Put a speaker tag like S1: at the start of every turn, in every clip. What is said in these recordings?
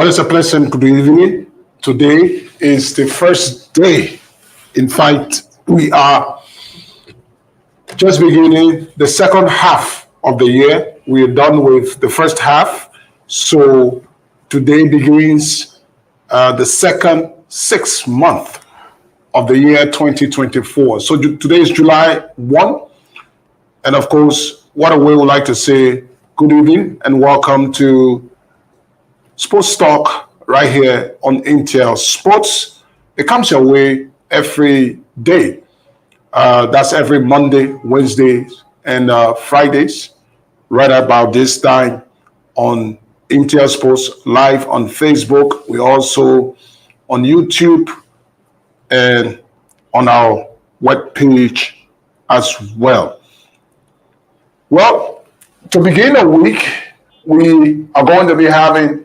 S1: Well, it's a pleasant good evening. Today is the first day. In fact, we are just beginning the second half of the year. We are done with the first half. So today begins the second 6 month of the year 2024. So today is July 1. And of course, what a way we would like to say good evening and welcome to Sports Talk right here on Intel Sports. It comes your way every day. That's every Monday, Wednesdays, and Fridays, right about this time on Intel Sports Live on Facebook. We're also on YouTube and on our web page as well. Well, to begin the week, we are going to be having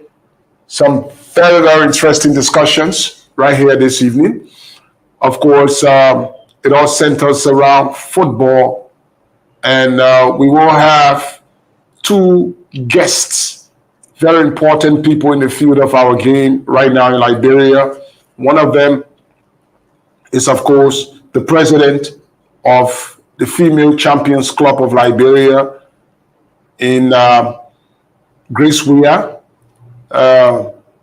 S1: some very, very interesting discussions right here this evening. Of course, it all centers around football, and we will have two guests, very important people in the field of our game right now in Liberia. One of them is, of course, the president of the Female Champions Club of Liberia in Grace Weah.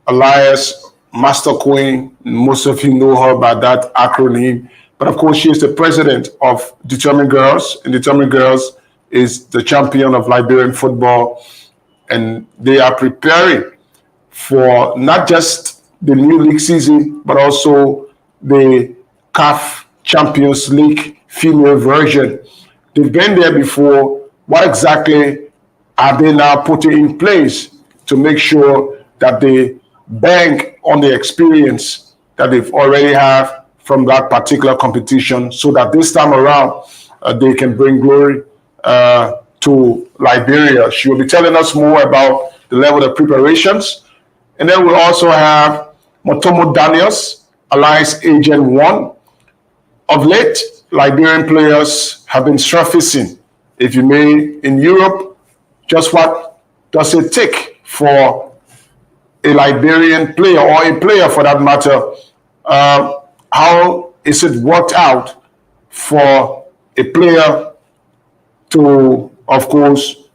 S1: Elias Master Queen, most of you know her by that acronym. But of course, she is the president of Determined Girls, and Determined Girls is the champion of Liberian football. And they are preparing for not just the new league season, but also the CAF Champions League female version. They've been there before. What exactly are they now putting in place to make sure that they bank on the experience that they've already have from that particular competition, so that this time around they can bring glory to Liberia? She will be telling us more about the level of preparations. And then we'll also have Motomo Daniels, Alliance Agent 1. Of late, Liberian players have been surfacing, if you may, in Europe. Just what does it take for a Liberian player, or a player for that matter? How is it worked out for a player to, of course,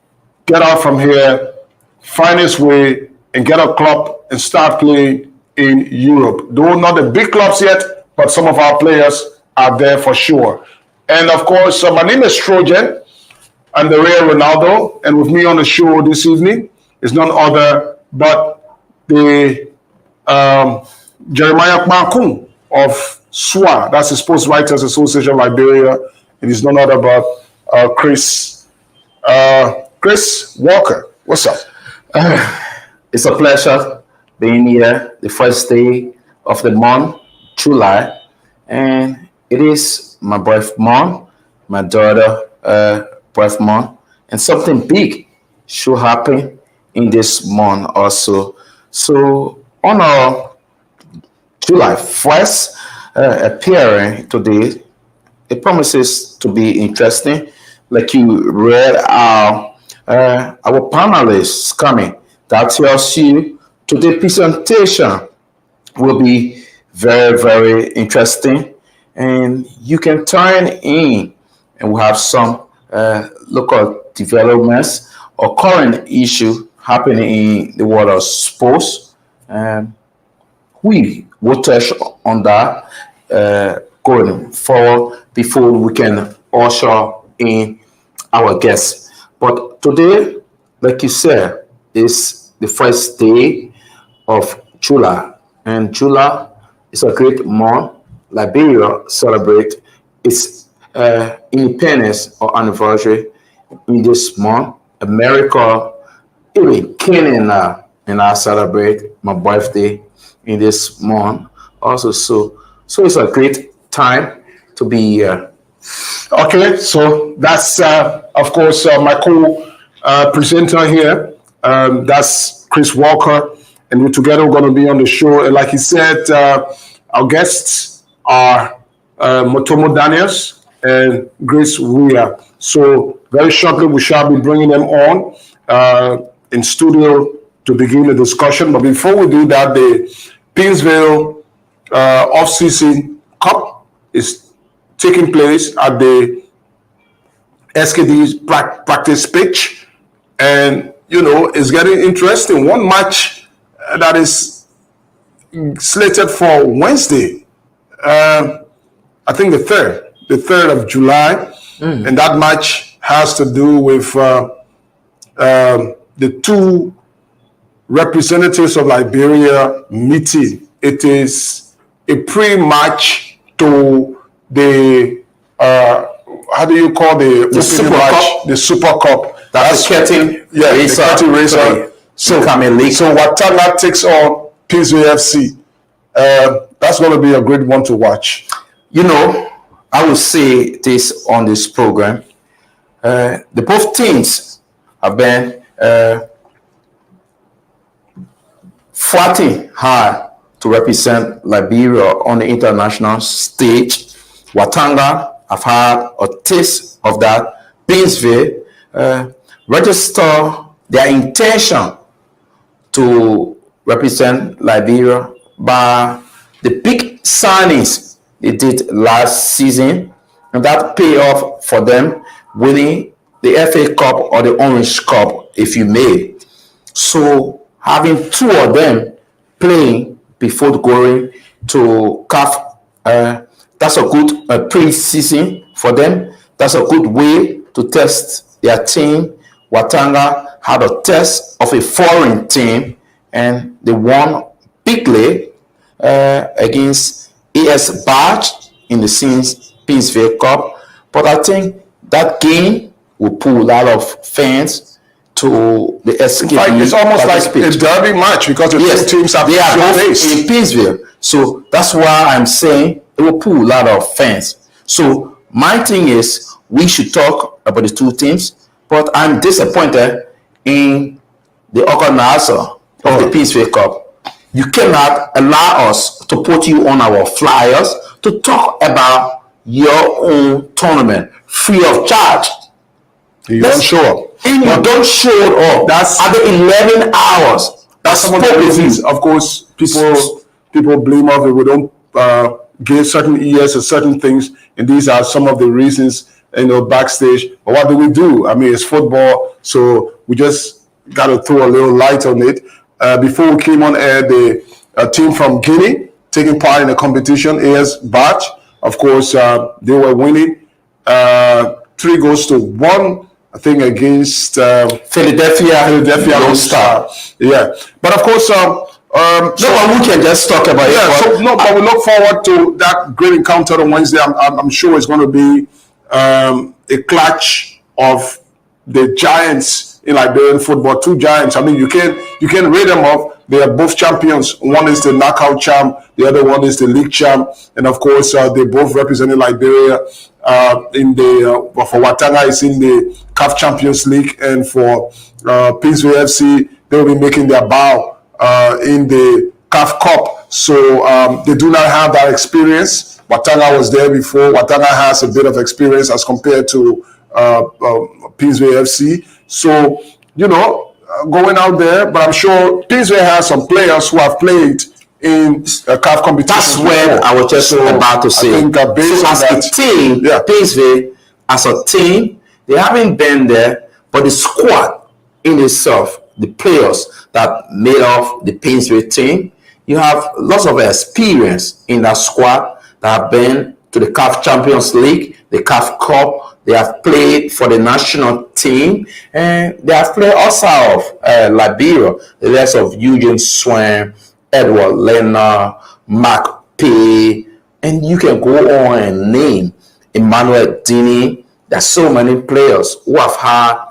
S1: get out from here, find his way, and get a club and start playing in Europe? Though not the big clubs yet, but some of our players are there for sure. And of course, my name is Trojan. I'm the real Ronaldo, and with me on the show this evening is none other but the Jeremiah Kmankun of SWA, that's the Sports Writers Association of Liberia, and he's none other but Chris Walker. What's up?
S2: It's a pleasure being here the first day of the month, July, and it is my birth month, my daughter birth month, and something big should happen in this month also. So on July 1st, appearing today, it promises to be interesting. Like you read our panelists coming, that tells you today's presentation will be very, very interesting. And you can turn in, and we'll have some local developments or current issue happening in the world of sports. We will touch on that going forward before we can usher in our guests. But today, like you said, is the first day of July, and July is a great month. Liberia celebrates its independence or anniversary in this month. America, even Canada, and I celebrate my birthday in this month also. So it's a great time to be here.
S1: Okay, so that's of course my co-presenter here. That's Chris Walker, and we're together. We're going to be on the show. And like he said, our guests are Motomo Daniels and Grace Weah. So very shortly we shall be bringing them on in studio to begin the discussion. But before we do that, the Pinsville off-season cup is taking place at the SKD's practice pitch, and it's getting interesting. One match that is slated for Wednesday, I think the 3rd of July, and that match has to do with the two representatives of Liberia meeting. It is a pre-match to the how do you call the
S2: Super
S1: match?
S2: Cup?
S1: The Super Cup.
S2: That's the curtain racer.
S1: The curtain racer. So Watanga takes on Pinsville FC. That's going to be a great one to watch.
S2: I will say this on this program. The both teams have been fighting hard to represent Liberia on the international stage. Watanga have had a taste of that. Pinsville register their intention to represent Liberia by the big signings they did last season, and that pay off for them winning the FA Cup or the Orange Cup, if you may. So having two of them playing before going to CAF, that's a good pre-season for them. That's a good way to test their team. Watanga had a test of a foreign team, and they won bigly against AS Badge in the Pinsville Cup. But I think that game will pull a lot of fans to the SKD.
S1: It's almost like a derby match because the two teams have
S2: they are both
S1: faced
S2: in Pinsville. So that's why I'm saying it will pull a lot of fans. So my thing is we should talk about the two teams, but I'm disappointed in the organizer of the Pinsville Cup. You cannot allow us to put you on our flyers to talk about your own tournament free of charge.
S1: You don't show up.
S2: And you don't show it up.
S1: That's
S2: at the 11 hours.
S1: That's some of the reasons. Of course, people blame us that we don't give certain ears to certain things, and these are some of the reasons. Backstage. But what do? I mean, it's football, so we just got to throw a little light on it. Before we came on air, the team from Guinea taking part in the competition, AS Badge. Of course, they were winning 3-1, I think, against Philadelphia Lone Star. Yeah, but of course,
S2: we can just talk about it.
S1: Yeah, but we look forward to that great encounter on Wednesday. I'm sure it's going to be a clutch of the giants in Liberian football. Two giants. I mean, you can rate them off. They are both champions. One is the knockout champ. The other one is the league champ. And of course, they both represented Liberia in the for Watanga is in the CAF Champions League, and for Pinsville FC they will be making their bow in the CAF Cup. So they do not have that experience. Watanga was there before. Watanga has a bit of experience as compared to Pinsville FC. So, going out there, but I'm sure Pinsville has some players who have played in CAF competition.
S2: That's what I was just about to say.
S1: I think based on
S2: as
S1: that,
S2: a team, Pinsville, as a team, they haven't been there, but the squad in itself, the players that made up the Pinsville team, you have lots of experience in that squad that have been to the CAF Champions League, the CAF Cup. They have played for the national team, and they have played outside of Liberia. The likes of Eugene Swan, Edward Leonard, Mark P, and you can go on and name Emmanuel Dini. There's so many players who have had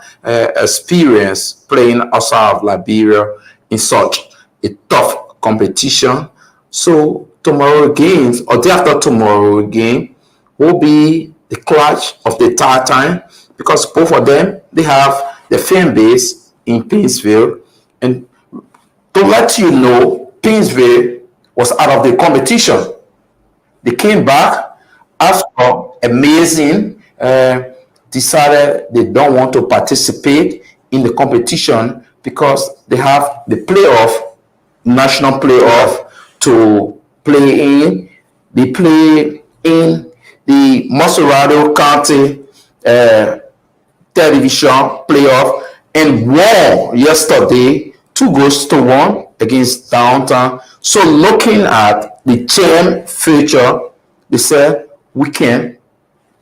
S2: experience playing outside of Liberia in such a tough competition. So tomorrow games, or day after tomorrow game, will be the clutch of the entire time, because both of them, they have the fan base in Pinsville. And to let you know, Pinsville was out of the competition. They came back after decided they don't want to participate in the competition because they have the playoff, national playoff to play in. They play in the Masurado County television playoff and won yesterday 2-1 against Downtown. So looking at the team future, they said we can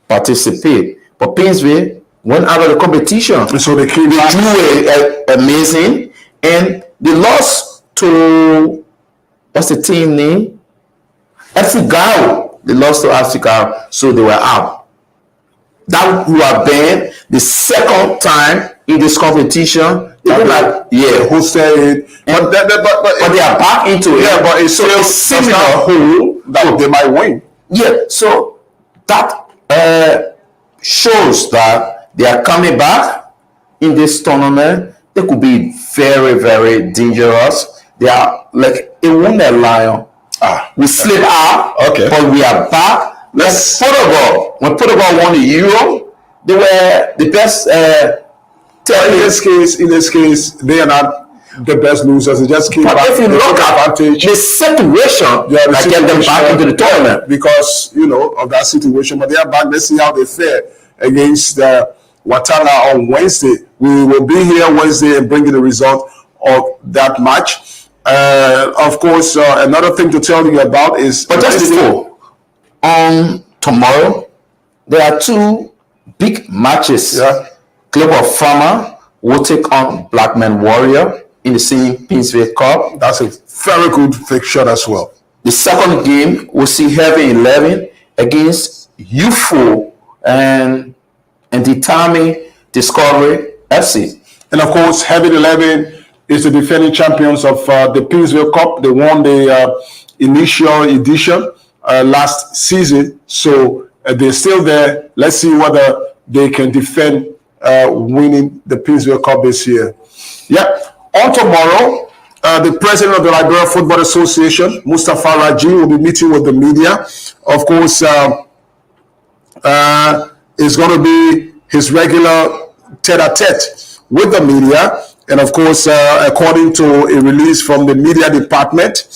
S2: participate. But Painesville went out of the competition.
S1: And so they came back.
S2: Drew amazing, and they lost to, what's the team name? FC Gao. They lost to FC Gao, so they were out. That would have been the second time in this competition. They were like, yeah,
S1: Who said it? But
S2: they are back into it.
S1: yeah, but it's
S2: so
S1: still
S2: it's similar.
S1: who that they might win.
S2: Yeah, so that shows that they are coming back in this tournament. They could be very, very dangerous. They are like a wounded lion. We slid out,
S1: Okay.
S2: but we are back. Let's Portugal. When Portugal won the Euro, they were the best.
S1: In this case, they are not the best losers. They just came
S2: But
S1: back.
S2: if you
S1: They
S2: look
S1: took
S2: at
S1: advantage.
S2: the situation,
S1: Yeah, the
S2: that get them back
S1: situation,
S2: into the tournament.
S1: because of that situation. But they are back. Let's see how they fare against Watanga on Wednesday. We will be here Wednesday and bring you the result of that match. Of course, another thing to tell you about is.
S2: But just before, on tomorrow, there are two big matches.
S1: Yeah.
S2: Club of Farmer will take on Blackman Warrior in the same Painesville Cup.
S1: That's a very good fixture as well.
S2: The second game will see Heavy 11 against UFO and Determine Discovery FC.
S1: And of course, Heavy 11 is the defending champions of the Painesville Cup. They won the initial edition last season, so they're still there. Let's see whether they can defend winning the Painesville Cup this year. Yeah. On tomorrow, the president of the Liberia Football Association, Mustafa Raji, will be meeting with the media. Of course, it's going to be his regular tete-a-tete with the media. And of course, according to a release from the media department,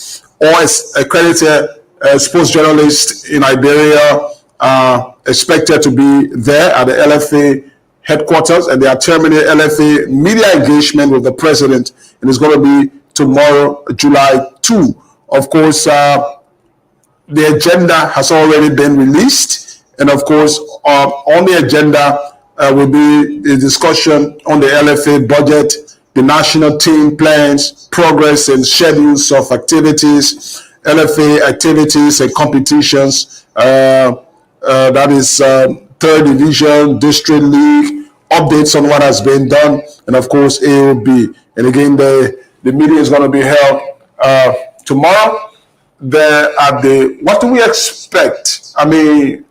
S1: all accredited sports journalists in Liberia are expected to be there at the LFA headquarters, and they are terminating LFA media engagement with the president, and it's going to be tomorrow, July 2. Of course, the agenda has already been released, and of course, on the agenda will be a discussion on the LFA budget, the national team plans, progress and schedules of activities, LFA activities and competitions, that is third division, district league, updates on what has been done, and of course AOB. And again, the meeting is going to be held tomorrow. What do we expect? I mean,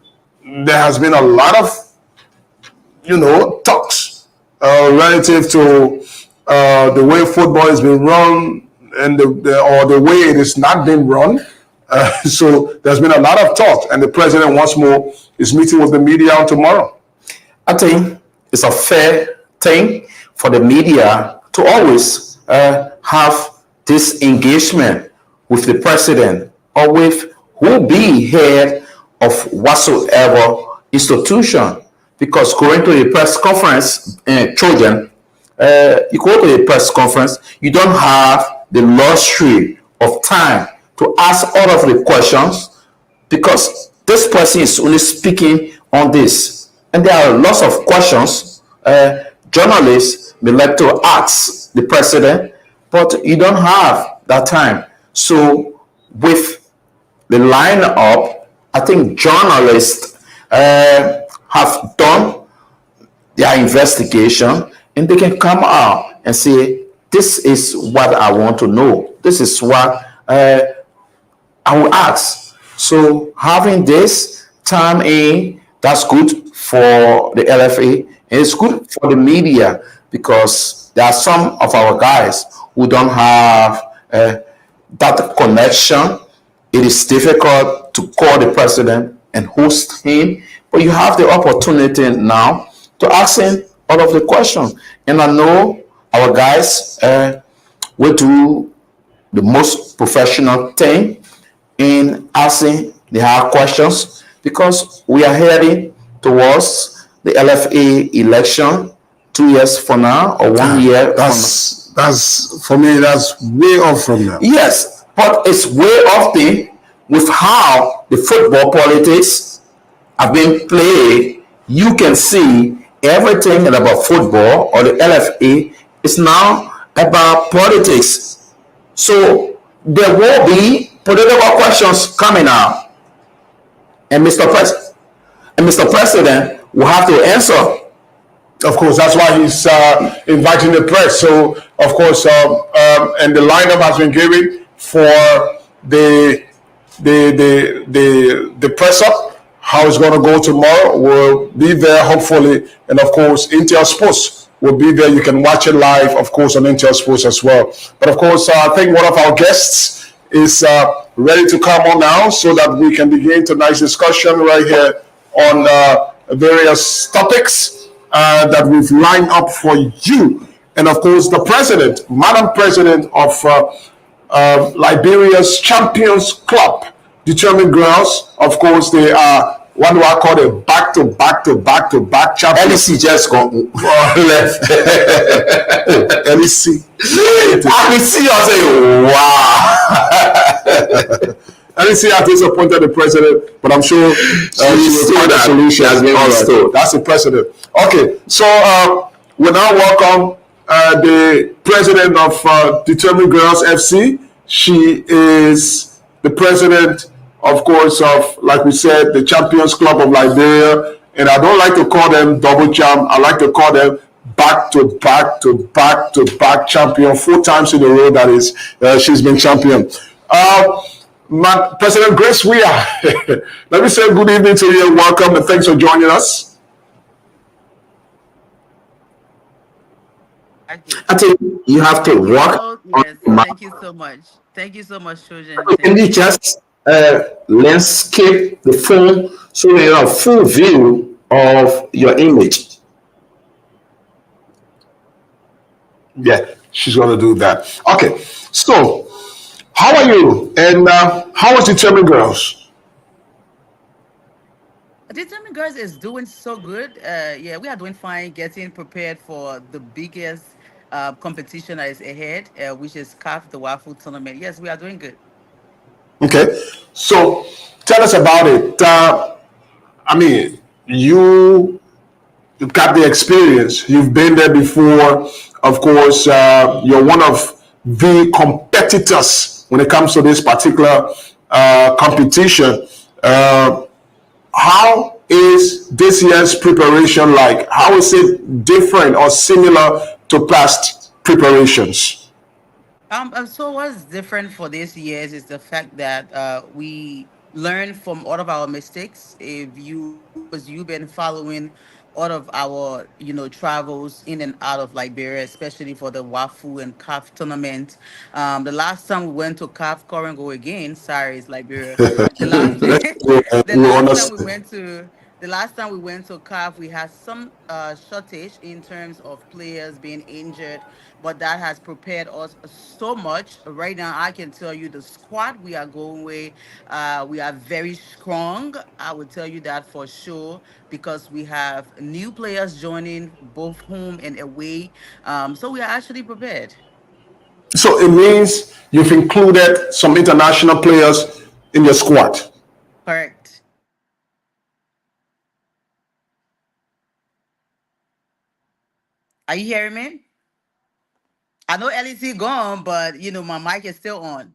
S1: there has been a lot of talks relative to the way football has been run and the way it is not being run. So there's been a lot of talk, and the president once more is meeting with the media on tomorrow.
S2: I think it's a fair thing for the media to always have this engagement with the president or with who be head of whatsoever institution. Because going to a press conference, Trojan, you go to a press conference, you don't have the luxury of time to ask all of the questions, because this person is only speaking on this. And there are lots of questions journalists may like to ask the president, but you don't have that time. So with the lineup, I think journalists have done their investigation, and they can come out and say, this is what I want to know. This is what I will ask. So having this time in, that's good for the LFA, and it's good for the media, because there are some of our guys who don't have that connection. It is difficult to call the president and host him, but you have the opportunity now to ask him all of the questions. And I know our guys will do the most professional thing in asking the hard questions because we are heading towards the LFA election 2 years from now or 1 year from now.
S1: That's for me. That's way off from now.
S2: Yes, but it's way off the with how the football politics have been played. You can see everything about football or the LFA is now about politics. So there will be political questions coming out, and Mr. President will have to answer.
S1: Of course, that's why he's inviting the press. So, of course, and the lineup has been given for the press up. How it's going to go tomorrow, we'll be there hopefully, and of course, Intel Sports will be there. You can watch it live, of course, on Intel Sports as well. But of course, I think one of our guests is ready to come on now, so that we can begin tonight's discussion right here on various topics that we've lined up for you. And of course, the president, Madam President of Liberia's Champions Club, Determined Girls. Of course, they are what do I call it? Back to back champions.
S2: LEC just gone left.
S1: LEC.
S2: I can see you say, wow.
S1: LEC has disappointed the president, but I'm sure she will find a solution. That's the president. Okay, so we now welcome the president of Determined Girls FC. She is the president, of course, of, like we said, the Champions Club of Liberia. And I don't like to call them double champ. I like to call them back to back champion. 4 times in a row, that is, she's been champion. President Grace Weah, let me say good evening to you. Welcome and thanks for joining us.
S2: I think you have to walk.
S3: Yes, thank you so much. Thank you so much, Trojan.
S2: Can you just landscape the phone so you have a full view of your image?
S1: Yeah, she's going to do that. Okay, so how are you? And how is Determined Girls?
S3: Determined Girls is doing so good. Yeah, we are doing fine, getting prepared for the biggest competition that is ahead, which is CAF, the Waffle Tournament. Yes, we are doing good.
S1: Okay, so tell us about it. I mean, you've got the experience. You've been there before. Of course, you're one of the competitors when it comes to this particular competition. How is this year's preparation like? How is it different or similar to past preparations?
S3: So what's different for this year is the fact that we learn from all of our mistakes. If you, because you've been following all of our, travels in and out of Liberia, especially for the Wafu and CAF tournament. The last time we went to CAF, Korengo again. Sorry, it's Liberia. The last, the last time we went to CAF, we had some shortage in terms of players being injured, but that has prepared us so much. Right now, I can tell you the squad we are going with, we are very strong. I would tell you that for sure because we have new players joining both home and away. So we are actually prepared.
S1: So it means you've included some international players in your squad.
S3: Correct. Are you hearing me? I know LEC gone, but my mic is still on.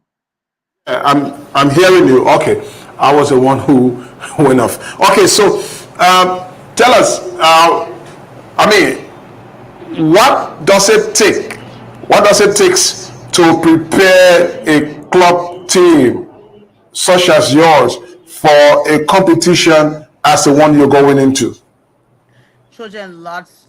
S1: I'm hearing you. Okay, I was the one who went off. Okay, so tell us. I mean, what does it take? What does it take to prepare a club team such as yours for a competition as the one you're going into?
S3: Children, lots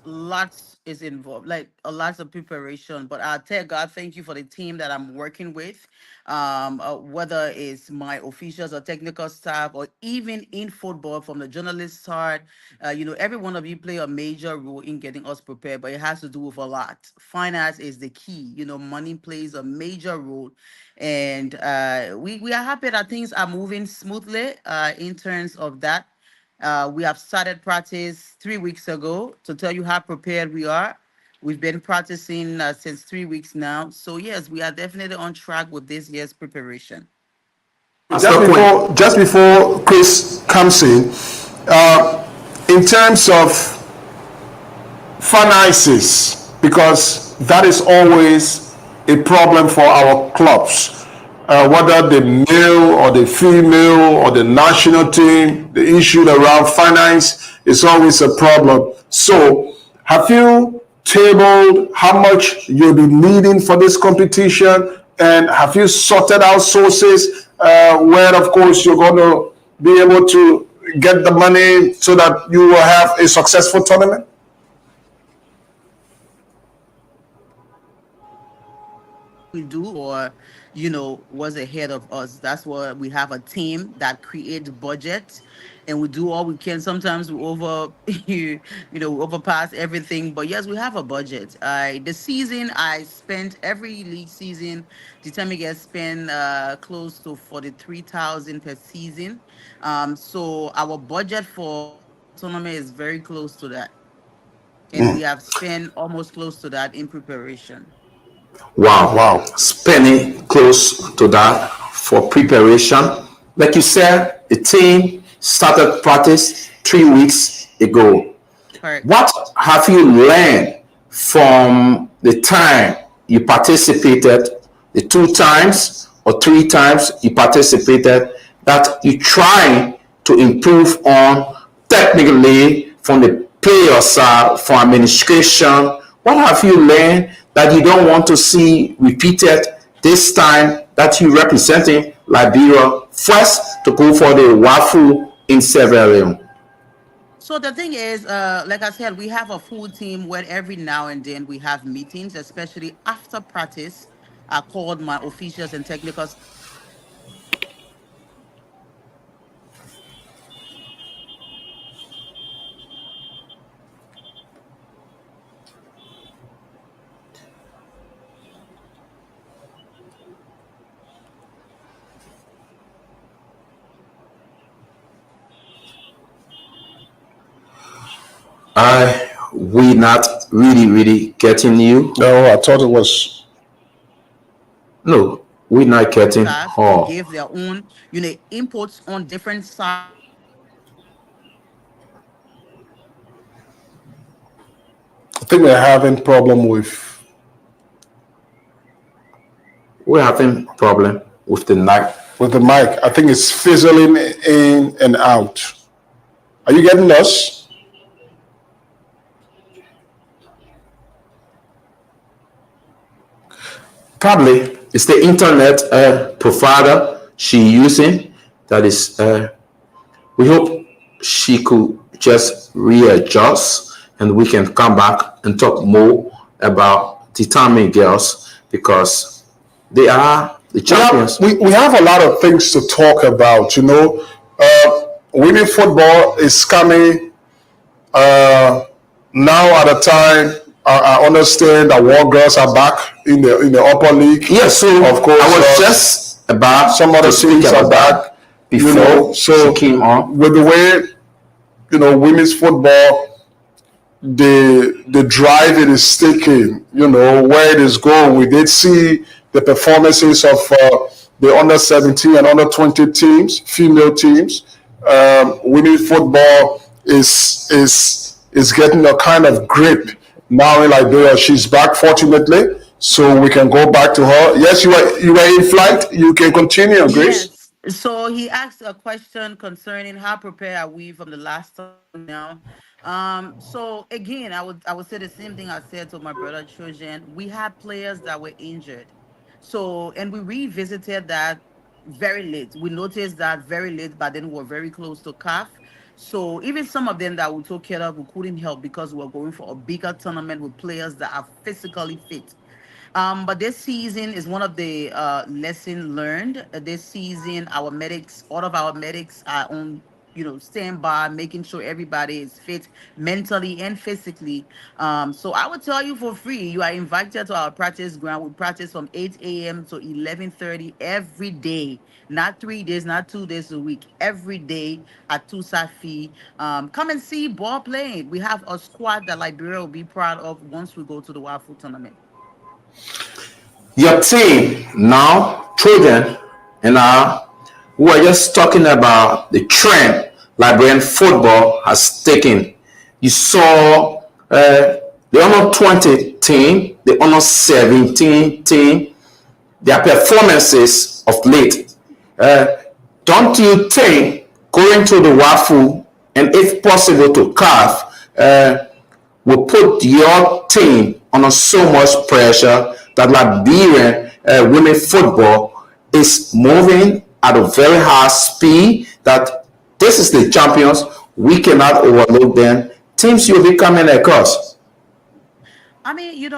S3: is involved, like a lot of preparation. But I tell God, thank you for the team that I'm working with. Whether it's my officials or technical staff, or even in football, from the journalist side, every one of you play a major role in getting us prepared. But it has to do with a lot. Finance is the key. Money plays a major role, and we are happy that things are moving smoothly in terms of that. We have started practice 3 weeks ago to tell you how prepared we are. We've been practicing since 3 weeks now. So, yes, we are definitely on track with this year's preparation.
S1: Just before Chris comes in terms of finances, because that is always a problem for our clubs, whether the male or the female or the national team, the issue around finance is always a problem. So, have you tabled how much you'll be needing for this competition, and have you sorted out sources where, of course, you're going to be able to get the money so that you will have a successful tournament?
S3: We do, or was ahead of us. That's why we have a team that creates budget, and we do all we can. Sometimes we we overpass everything, but yes, we have a budget. The season I spent, every league season, the time it gets spent close to 43,000 per season. So our budget for tournament is very close to that, and we have spent almost close to that in preparation.
S2: Wow,
S1: Wow.
S2: spending close to that for preparation. Like you said, the team started practice 3 weeks ago.
S3: Correct.
S2: What have you learned from the time you participated, the 2 times or 3 times you participated, that you try to improve on technically from the player side, from administration? What have you learned that you don't want to see repeated this time that you representing Liberia first to go for the WAFU in Severino?
S3: So the thing is, like I said, we have a full team where every now and then we have meetings, especially after practice. I called my officials and technical staff to tell them how we are doing,
S2: We not really getting you.
S1: No, I thought it was.
S2: No, we not getting
S3: staff to
S2: her.
S3: give their own, inputs on different sides
S1: I think we're having problem with.
S2: We're having problem with the night.
S1: With the mic. I think it's fizzling in and out. Are you getting us?
S2: Probably it's the internet provider she using. That is, we hope she could just readjust and we can come back and talk more about the Tommy girls because they are the champions.
S1: We have a lot of things to talk about. Women football is coming now at a time. I understand that War Girls are back in the upper league.
S2: Yes, so
S1: Of course,
S2: I was just about
S1: some other
S2: to speak
S1: teams are
S2: about
S1: back.
S2: that before
S1: So
S2: she came on.
S1: with the way women's football, the drive it is taking, where it is going. We did see the performances of the under 17 and under 20 teams, female teams. Women's football is getting a kind of grip now in Liberia. She's back, fortunately, so we can go back to her. Yes, you were in flight. You can continue, Grace.
S3: Yes. So he asked a question concerning how prepared are we from the last time now. So again, I would say the same thing I said to my brother Trojan. We had players that were injured. So and we revisited that very late. We noticed that very late, but then we were very close to CAF. So even some of them that we took care of, we couldn't help because we were going for a bigger tournament with players that are physically fit. But this season is one of the lesson learned. This season, our medics, all of our medics are on, standby, making sure everybody is fit mentally and physically. So I would tell you for free, you are invited to our practice ground. We practice from 8 a.m. to 11:30 every day, not 3 days, not 2 days a week, every day at Tusafi. Come and see ball playing. We have a squad that Liberia will be proud of once we go to the Wafu tournament.
S2: Your team now, children, and we were just talking about the trend Liberian football has taken. You saw the under 20 team, the under 17 team, their performances of late. Uh, don't you think going to the WAFU and if possible to CAF will put your team under so much pressure that Liberian women football is moving at a very high speed, that this is the champions, we cannot overlook them. Teams you'll be coming across.
S3: I mean,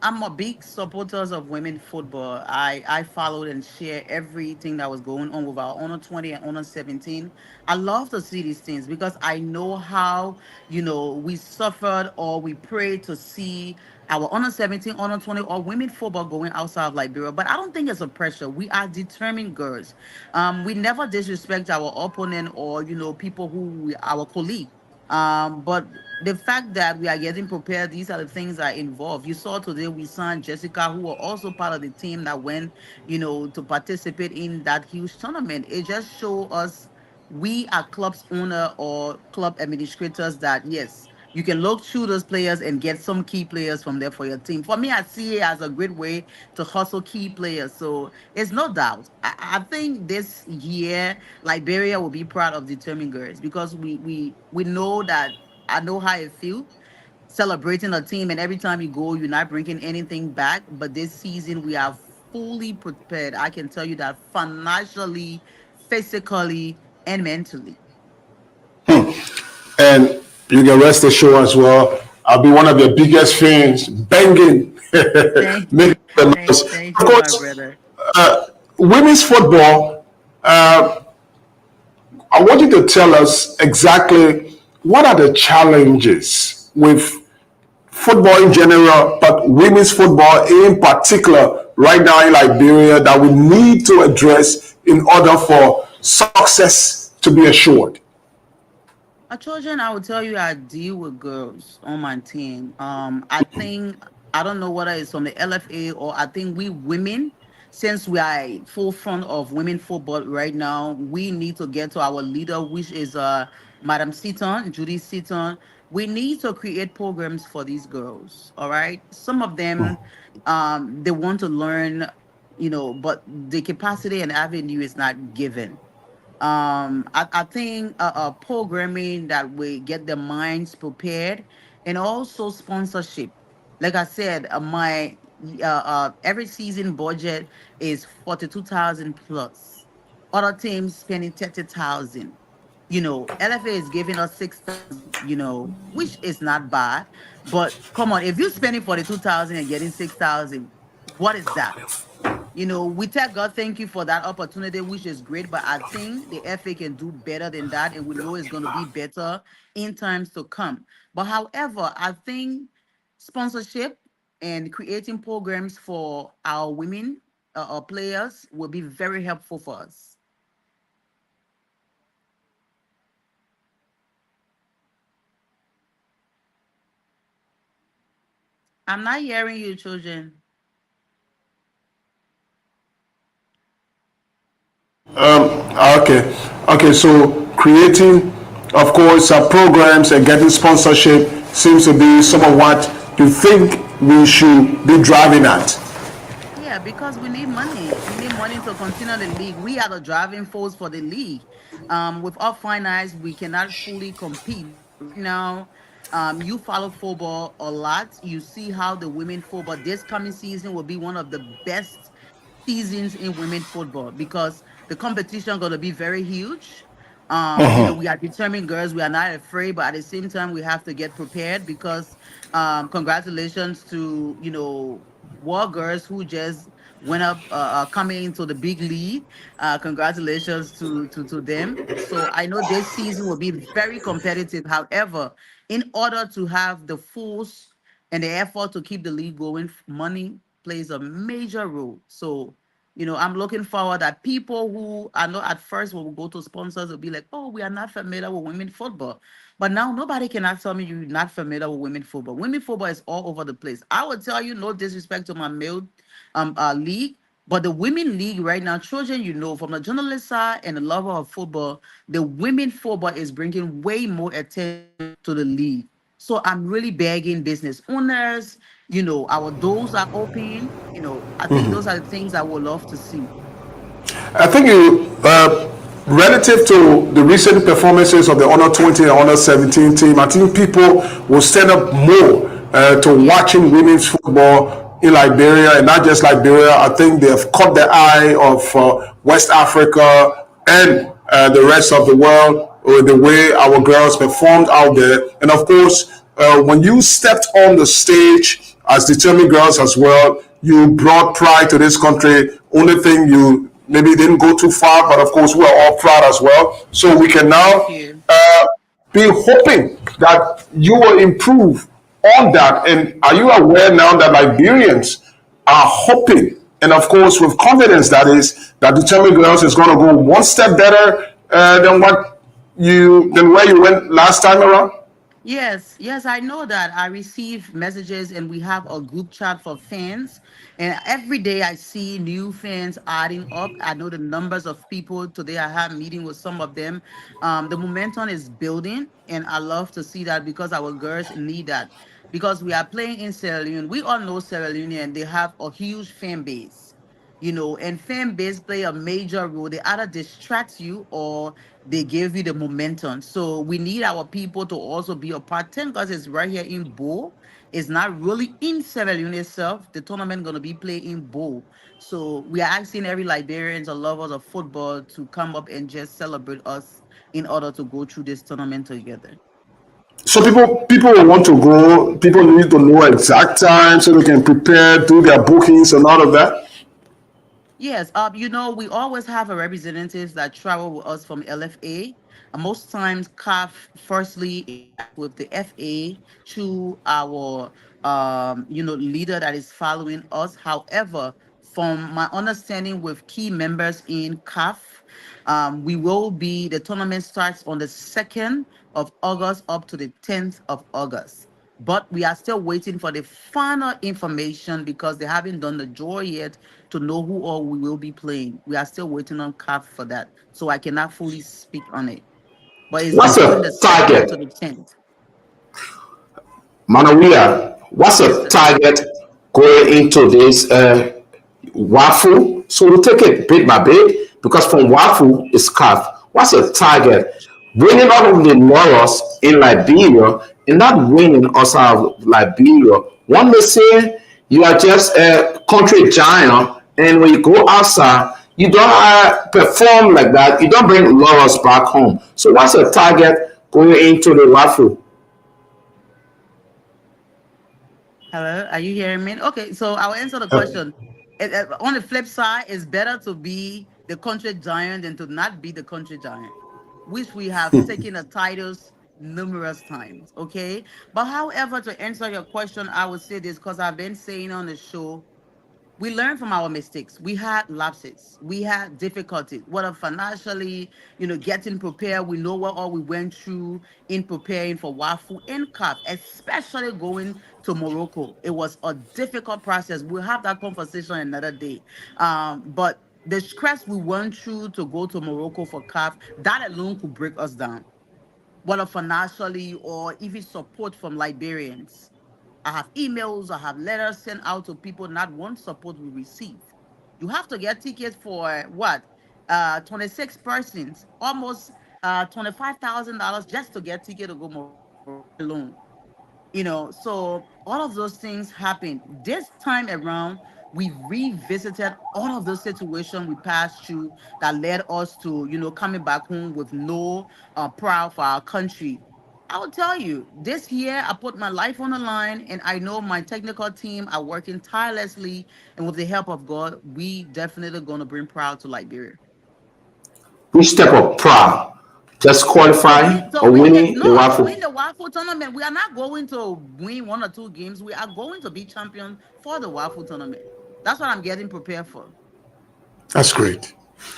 S3: I'm a big supporter of women football. I followed and shared everything that was going on with our under 20 and under 17. I love to see these things because I know how, we suffered or we prayed to see our under 17, under 20, or women football going outside of Liberia. But I don't think it's a pressure. We are determined girls. We never disrespect our opponent or, people our colleague. But the fact that we are getting prepared, these are the things that are involved. You saw today we signed Jessica, who were also part of the team that went, to participate in that huge tournament. It just show us we are club's owner or club administrators that yes, you can look through those players and get some key players from there for your team. For me, I see it as a great way to hustle key players. So it's no doubt. I think this year Liberia will be proud of determined girls because we know that I know how it feels celebrating a team and every time you go you're not bringing anything back. But this season we are fully prepared. I can tell you that financially, physically, and mentally.
S1: And you can rest assured as well, I'll be one of your biggest fans, banging,
S3: Thank
S1: making the noise.
S3: thank
S1: Of
S3: you, my
S1: course,
S3: brother.
S1: women's football, I want you to tell us exactly what are the challenges with football in general, but women's football in particular, right now in Liberia, that we need to address in order for success to be assured.
S3: Children, I will tell you, I deal with girls on my team. I think I don't know whether it's from the LFA or I think we women, since we are forefront of women football right now, we need to get to our leader, which is Madam Seaton, Judy Seaton. We need to create programs for these girls. All right, some of them, they want to learn, but the capacity and avenue is not given. I think programming that will get the minds prepared and also sponsorship. Like I said, my every season budget is 42,000 plus. Other teams spending 30,000. LFA is giving us 6,000. Which is not bad. But come on, if you're spending 42,000 and getting 6,000, what is that? We tell God thank you for that opportunity, which is great, but I think the FA can do better than that, and we know it's going to be better in times to come. But however, I think sponsorship and creating programs for our women players will be very helpful for us. I'm not hearing you, children.
S1: Okay, okay. So creating, of course, programs and getting sponsorship seems to be some of what you think we should be driving at.
S3: Yeah, because we need money. We need money to continue the league. We are the driving force for the league. With our finance, we cannot fully compete. But right now, you follow football a lot. You see how the women football this coming season will be one of the best seasons in women football because the competition going to be very huge. We are determined girls. We are not afraid, but at the same time, we have to get prepared because, congratulations to war girls who just went up, coming into the big league. Congratulations to them. So I know this season will be very competitive. However, in order to have the force and the effort to keep the league going, money plays a major role. So I'm looking forward that people who are not at first when we go to sponsors will be like, oh, we are not familiar with women football. But now nobody cannot tell me you're not familiar with women football. Women football is all over the place. I would tell you, no disrespect to my male league, but the women league right now, children, from the journalist side and the lover of football, the women football is bringing way more attention to the league. So I'm really begging business owners, our doors are open. I think those are the things I would love to see.
S1: I think relative to the recent performances of the Honor 20 and Honor 17 team, I think people will stand up more to watching women's football in Liberia, and not just Liberia. I think they have caught the eye of West Africa and the rest of the world with the way our girls performed out there. And of course, when you stepped on the stage as determined girls as well, you brought pride to this country. Only thing you maybe didn't go too far, but of course we're all proud as well. So we can
S3: Thank
S1: now
S3: you.
S1: be hoping that you will improve on that. And are you aware now that Liberians are hoping, and of course with confidence, that is that determined girls is going to go one step better than where you went last time around?
S3: Yes, yes, I know that. I receive messages and we have a group chat for fans. And every day I see new fans adding up. I know the numbers of people. Today I had a meeting with some of them. The momentum is building, and I love to see that because our girls need that. Because we are playing in Sierra Leone. We all know Sierra Leone and they have a huge fan base. And fan base play a major role. They either distract you or they give you the momentum. So we need our people to also be a part. Thank God it's right here in Bo. It's not really in Sierra Leone itself. The tournament gonna be played in Bo. So we are asking every Liberians or lovers of football to come up and just celebrate us in order to go through this tournament together.
S1: So people will want to go. People need to know exact time so they can prepare, do their bookings and all of that.
S3: Yes, we always have a representatives that travel with us from LFA. Most times, CAF firstly interact with the FA through our leader that is following us. However, from my understanding with key members in CAF, the tournament starts on the 2nd of August up to the 10th of August. But we are still waiting for the final information because they haven't done the draw yet to know who all we will be playing. We are still waiting on CAF for that. So I cannot fully speak on it. But it's
S2: What's
S3: between the
S2: a
S3: 2nd
S2: target,
S3: to the 10th.
S2: Manawia? What's
S3: Yes,
S2: a
S3: sir.
S2: target going into this waffle? So we take it bit by bit because from waffle is calf. What's a target? Winning out of the laurels in Liberia and not winning outside of Liberia. One may say you are just a country giant, and when you go outside, you don't perform like that. You don't bring laurels back home. So what's a target going into the waffle?
S3: Hello, are you hearing me? Okay, so I'll answer the
S1: Uh,
S3: question. On the flip side, it's better to be the country giant than to not be the country giant, which we have taken the titles numerous times. Okay, but however, to answer your question, I would say this because I've been saying on the show, we learn from our mistakes. We had lapses. We had difficulties, whether financially, getting prepared. We know what all we went through in preparing for WAFU and CAF, especially going to Morocco. It was a difficult process. We'll have that conversation another day. But the stress we went through to go to Morocco for CAF, that alone could break us down, whether financially or even support from Liberians. I have emails, I have letters sent out to people, not one support we receive. You have to get tickets for what? 26 persons, almost $25,000 just to get ticket to go Morocco alone. So all of those things happen this time around. We revisited all of those situations we passed through that led us to, coming back home with no pride for our country. I will tell you, this year I put my life on the line, and I know my technical team are working tirelessly. And with the help of God, we definitely going to bring proud to Liberia.
S2: Which type of proud? Just qualifying
S3: To
S2: or
S3: win the
S2: winning the
S3: no, to
S2: waffle?
S3: win the Waffle tournament. We are not going to win one or two games. We are going to be champion for the Waffle tournament. That's what I'm getting prepared for.
S1: That's great.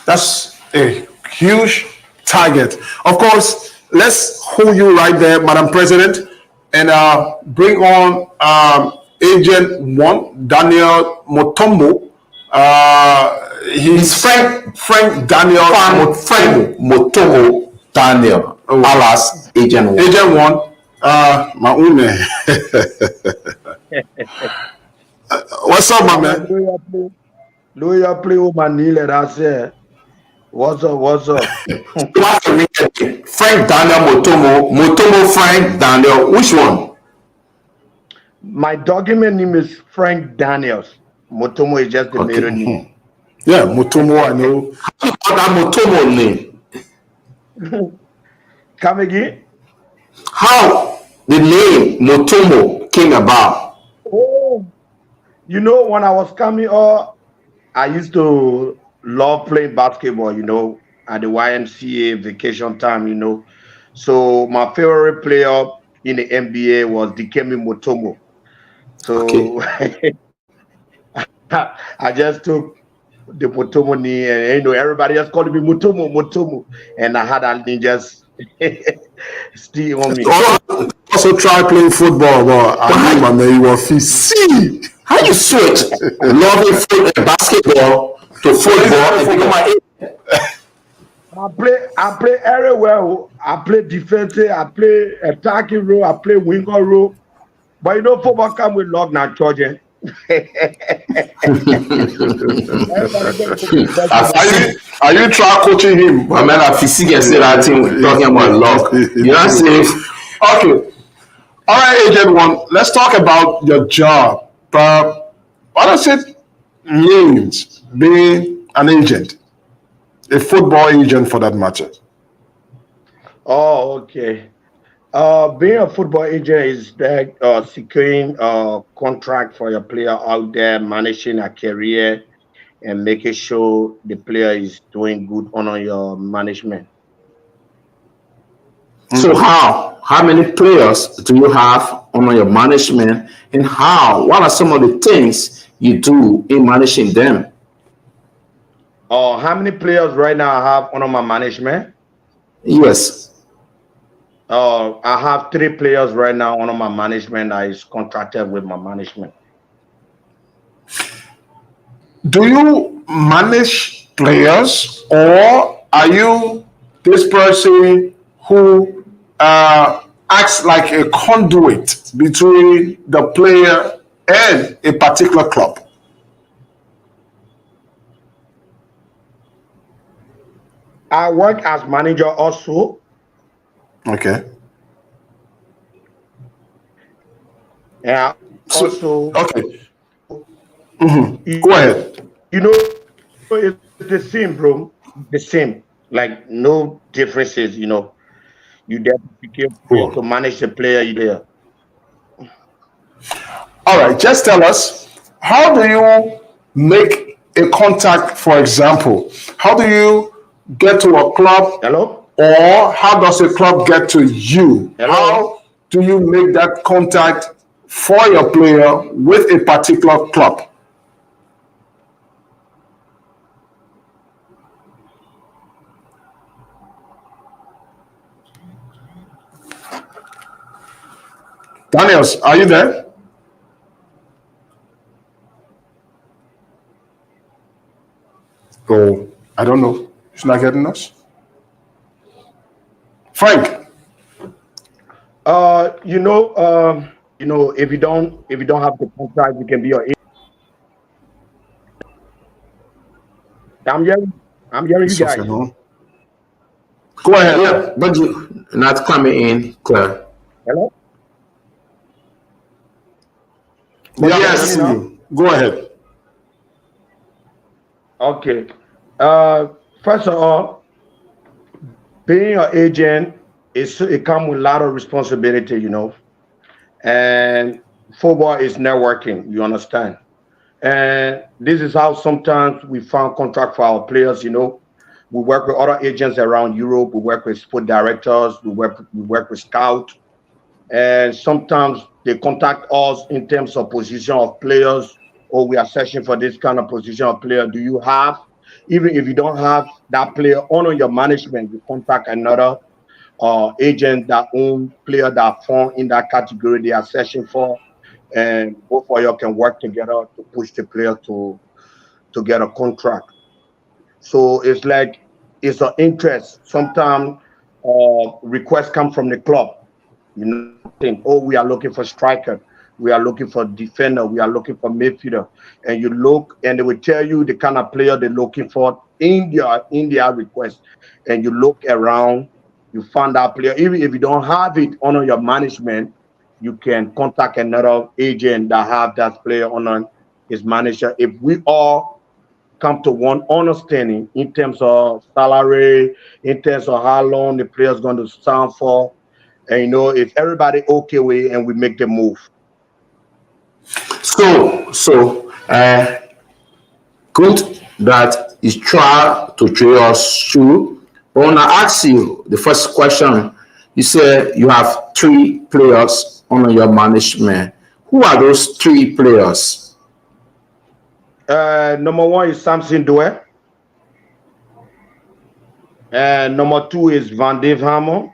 S1: That's a huge target. Of course, let's hold you right there, Madam President, and bring on Agent One, Daniel Motombo. He's Frank Daniel
S2: Frank Motomo Daniel, alias Agent One.
S1: Agent One. Maune. What's up, my man?
S4: Lawyer play with my knee, that's it. What's up? What's up?
S2: Frank Daniel Motomo Frank Daniel. Which one?
S4: My document name is Frank Daniels. Motomo is just the middle name.
S1: Yeah, Motomo, I know.
S2: How you got that Motomo name?
S4: Come again?
S2: How the name Motomo came about?
S4: Oh, when I was coming up, I used to love playing basketball, at the YMCA vacation time, So my favorite player in the NBA was Dikembe Mutombo. So okay. I just took the Mutombo name, and everybody just called me Mutombo, and I had that name just still on me.
S1: Also try playing football, but I knew my man, you were see.
S2: How you switch loving basketball to football and become
S4: I play everywhere. I play defensive, I play attacking role, I play winger role. But football come with love now, George.
S1: Are you try coaching him?
S2: I mean, I physique and say that thing talking about love. You know what I'm
S1: Okay. All right, Agent One. Let's talk about your job. What does it mean being an agent, a football agent for that matter?
S4: Oh, okay. Being a football agent is that securing a contract for your player out there, managing a career, and making sure the player is doing good under your management.
S2: So how many players do you have under your management, and what are some of the things you do in managing them?
S4: How many players right now I have under my management?
S2: Yes.
S4: I have 3 players right now under my management that is contracted with my management.
S1: Do you manage players, or are you this person who acts like a conduit between the player and a particular club?
S4: I work as manager also.
S1: Okay.
S4: Yeah. Also.
S1: Okay. Mm-hmm. Go ahead.
S4: It's the same, bro. The same. Like no differences. You have to be careful to manage the player.
S1: All right. Just tell us, how do you make a contact? For example, how do you get to a club?
S4: Hello.
S1: Or how does a club get to you?
S4: Hello?
S1: How do you make that contact for your player with a particular club? Daniels, are you there? Oh, I don't know. He's not getting us. Frank.
S4: If you don't have the contract, you can be your agent. I'm hearing you guys.
S1: Go ahead.
S2: Yeah, but you not coming in clear.
S4: Hello?
S1: Yes. Go ahead.
S4: Okay. Uh, First of all, being an agent it comes with a lot of responsibility, and football is networking. You understand? And this is how sometimes we found contract for our players. We work with other agents around Europe. We work with sport directors. We work with scouts, and sometimes they contact us in terms of position of players. Or we are searching for this kind of position of player. Do you have? Even if you don't have that player on your management, you contact another agent that own player that fall in that category they are searching for, and both of you can work together to push the player to get a contract. So it's like it's an interest. Sometimes requests come from the club, saying, "Oh, we are looking for striker, we are looking for defender, we are looking for midfielder," and you look, and they will tell you the kind of player they're looking for in their request, and you look around, you find that player. Even if you don't have it under your management, you can contact another agent that have that player on his manager. If we all come to one understanding in terms of salary, in terms of how long the player is going to stand for, and if everybody okay with it and we make the move.
S2: So, good that you try to train us through. But when I ask you the first question, you say you have three players under your management. Who are those three players?
S4: Number one is Samson Due, and number two is Van Dave Hammer,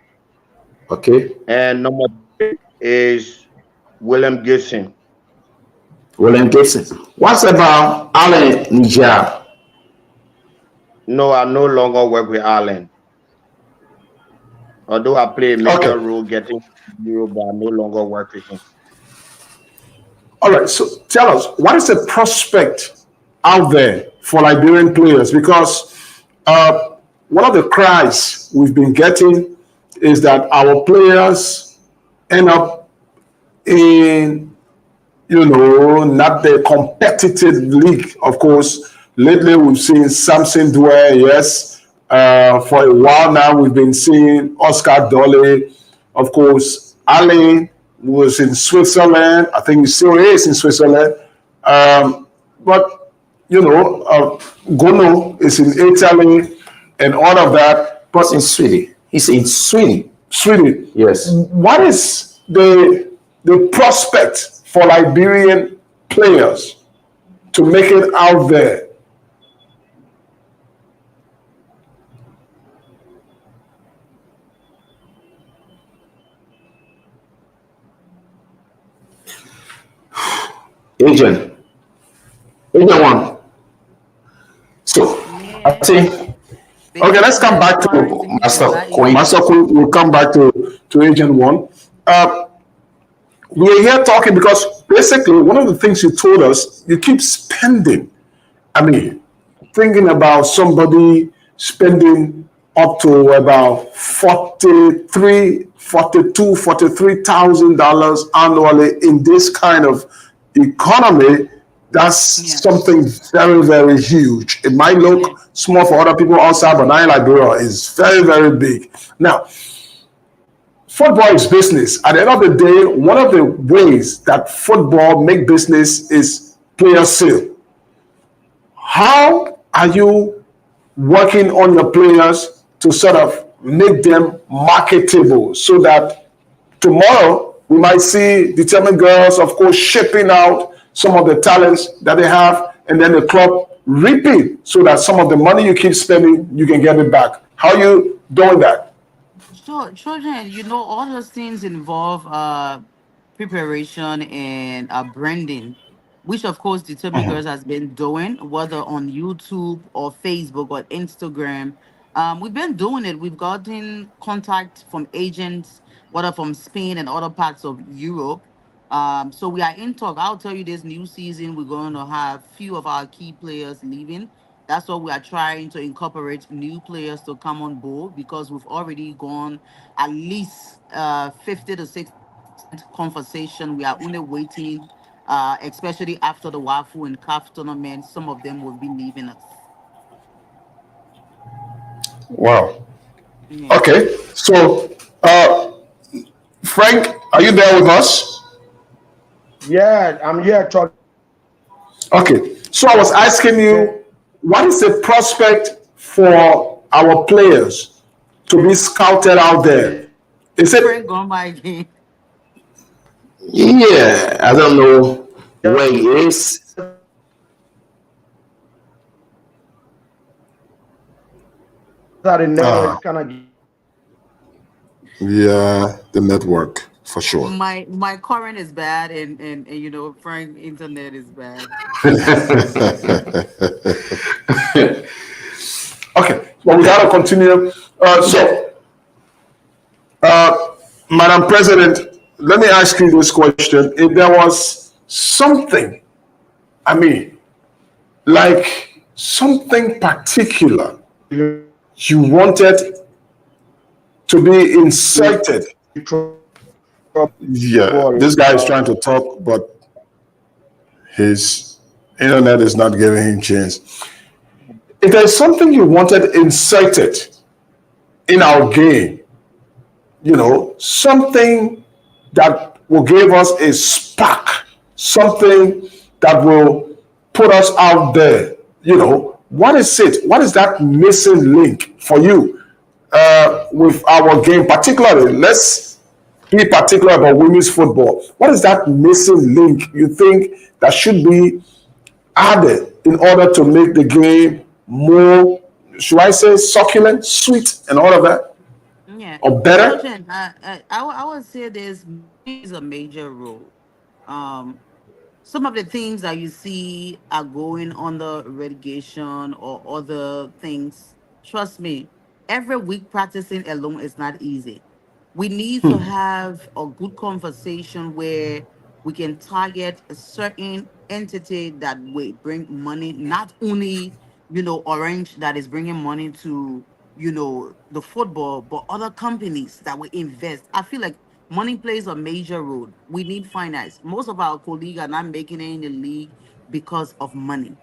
S2: Okay,
S4: and number three is William Gibson.
S2: William Gibson. What about Alan Niger?
S4: No, I no longer work with Allen. Although I play a major
S1: Okay.
S4: role getting Europe, but I no longer work with him.
S1: All right. So tell us, what is the prospect out there for Liberian players? Because one of the cries we've been getting is that our players end up in, not the competitive league. Of course, lately we've seen Samson Dwyer, yes. For a while now, we've been seeing Oscar Dolly. Of course, Ali was in Switzerland. I think he still is in Switzerland. But, Gono is in Italy and all of that.
S2: He's
S1: But
S2: in Sweden. He's in Sweden.
S1: Sweden,
S2: Yes.
S1: what is the prospect for Liberian players to make it out there?
S2: Agent. Agent one. So I
S3: Yeah,
S2: think
S1: Okay, let's
S3: because
S1: come
S3: there's
S1: back to
S3: quarantine
S2: Master
S3: for that
S2: Queen.
S3: area.
S1: Master Queen. We'll come back to Agent One. Uh, we're here talking because basically one of the things you told us, you keep spending. I mean, thinking about somebody spending up to about 43,000 dollars annually in this kind of economy. That's
S3: Yes.
S1: something very, very huge. It might
S3: Yeah.
S1: look small for other people outside, but now in Liberia is very, very big. Now, football is business. At the end of the day, one of the ways that football make business is player sale. How are you working on your players to sort of make them marketable so that tomorrow we might see determined girls, of course, shipping out some of the talents that they have, and then the club reaping so that some of the money you keep spending, you can get it back. How are you doing that?
S3: Sure, children, all those things involve preparation and branding, which of course Determined Girls has been doing, whether on YouTube or Facebook or Instagram. We've been doing it. We've gotten contact from agents, whether from Spain and other parts of Europe. So we are in talk. I'll tell you, this new season we're going to have few of our key players leaving. That's what we are trying to incorporate new players to come on board, because we've already gone at least 50 to 60% conversation. We are only waiting, especially after the Wafu and CAF tournament. Some of them will be leaving us.
S1: Wow.
S3: Yeah.
S1: Okay. So, Frank, are you there with us?
S4: Yeah, I'm here talking.
S1: Okay. So I was asking you, what is the prospect for our players to be scouted out there? Is
S3: Frank
S1: it
S3: gone by again.
S2: Yeah, I don't know where he
S4: Just
S2: is.
S4: that the network
S1: Ah,
S4: is kind of.
S1: yeah, the network for sure.
S3: My current is bad, and you know Frank internet is bad.
S1: Okay, well, we got to continue. So, Madam President, let me ask you this question. If there was something, I mean, like something particular you wanted to be inserted. Yeah, this guy is trying to talk, but his internet is not giving him chance. If there's something you wanted inserted in our game, something that will give us a spark, something that will put us out there. What is it? What is that missing link for you with our game? Particularly, let's be particular about women's football. What is that missing link you think that should be added in order to make the game more, should I say, succulent, sweet, and all of that,
S3: Yeah,
S1: or
S3: Coach,
S1: better?
S3: and I would say this is a major role. Um, some of the things that you see are going under relegation or other things. Trust me, every week practicing alone is not easy. We need to have a good conversation where we can target a certain entity that will bring money, not only, Orange that is bringing money to, the football, but other companies that will invest. I feel like money plays a major role. We need finance. Most of our colleagues are not making it in the league because of money.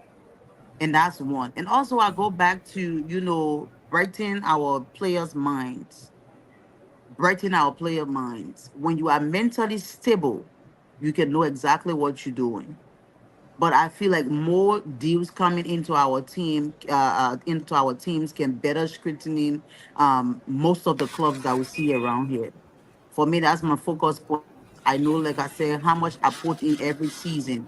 S3: And that's one. And also I go back to, brighten our players' minds, When you are mentally stable, you can know exactly what you're doing. But I feel like more deals coming into our teams can better scrutiny most of the clubs that we see around here. For me, that's my focus point because I know, like I said, how much I put in every season,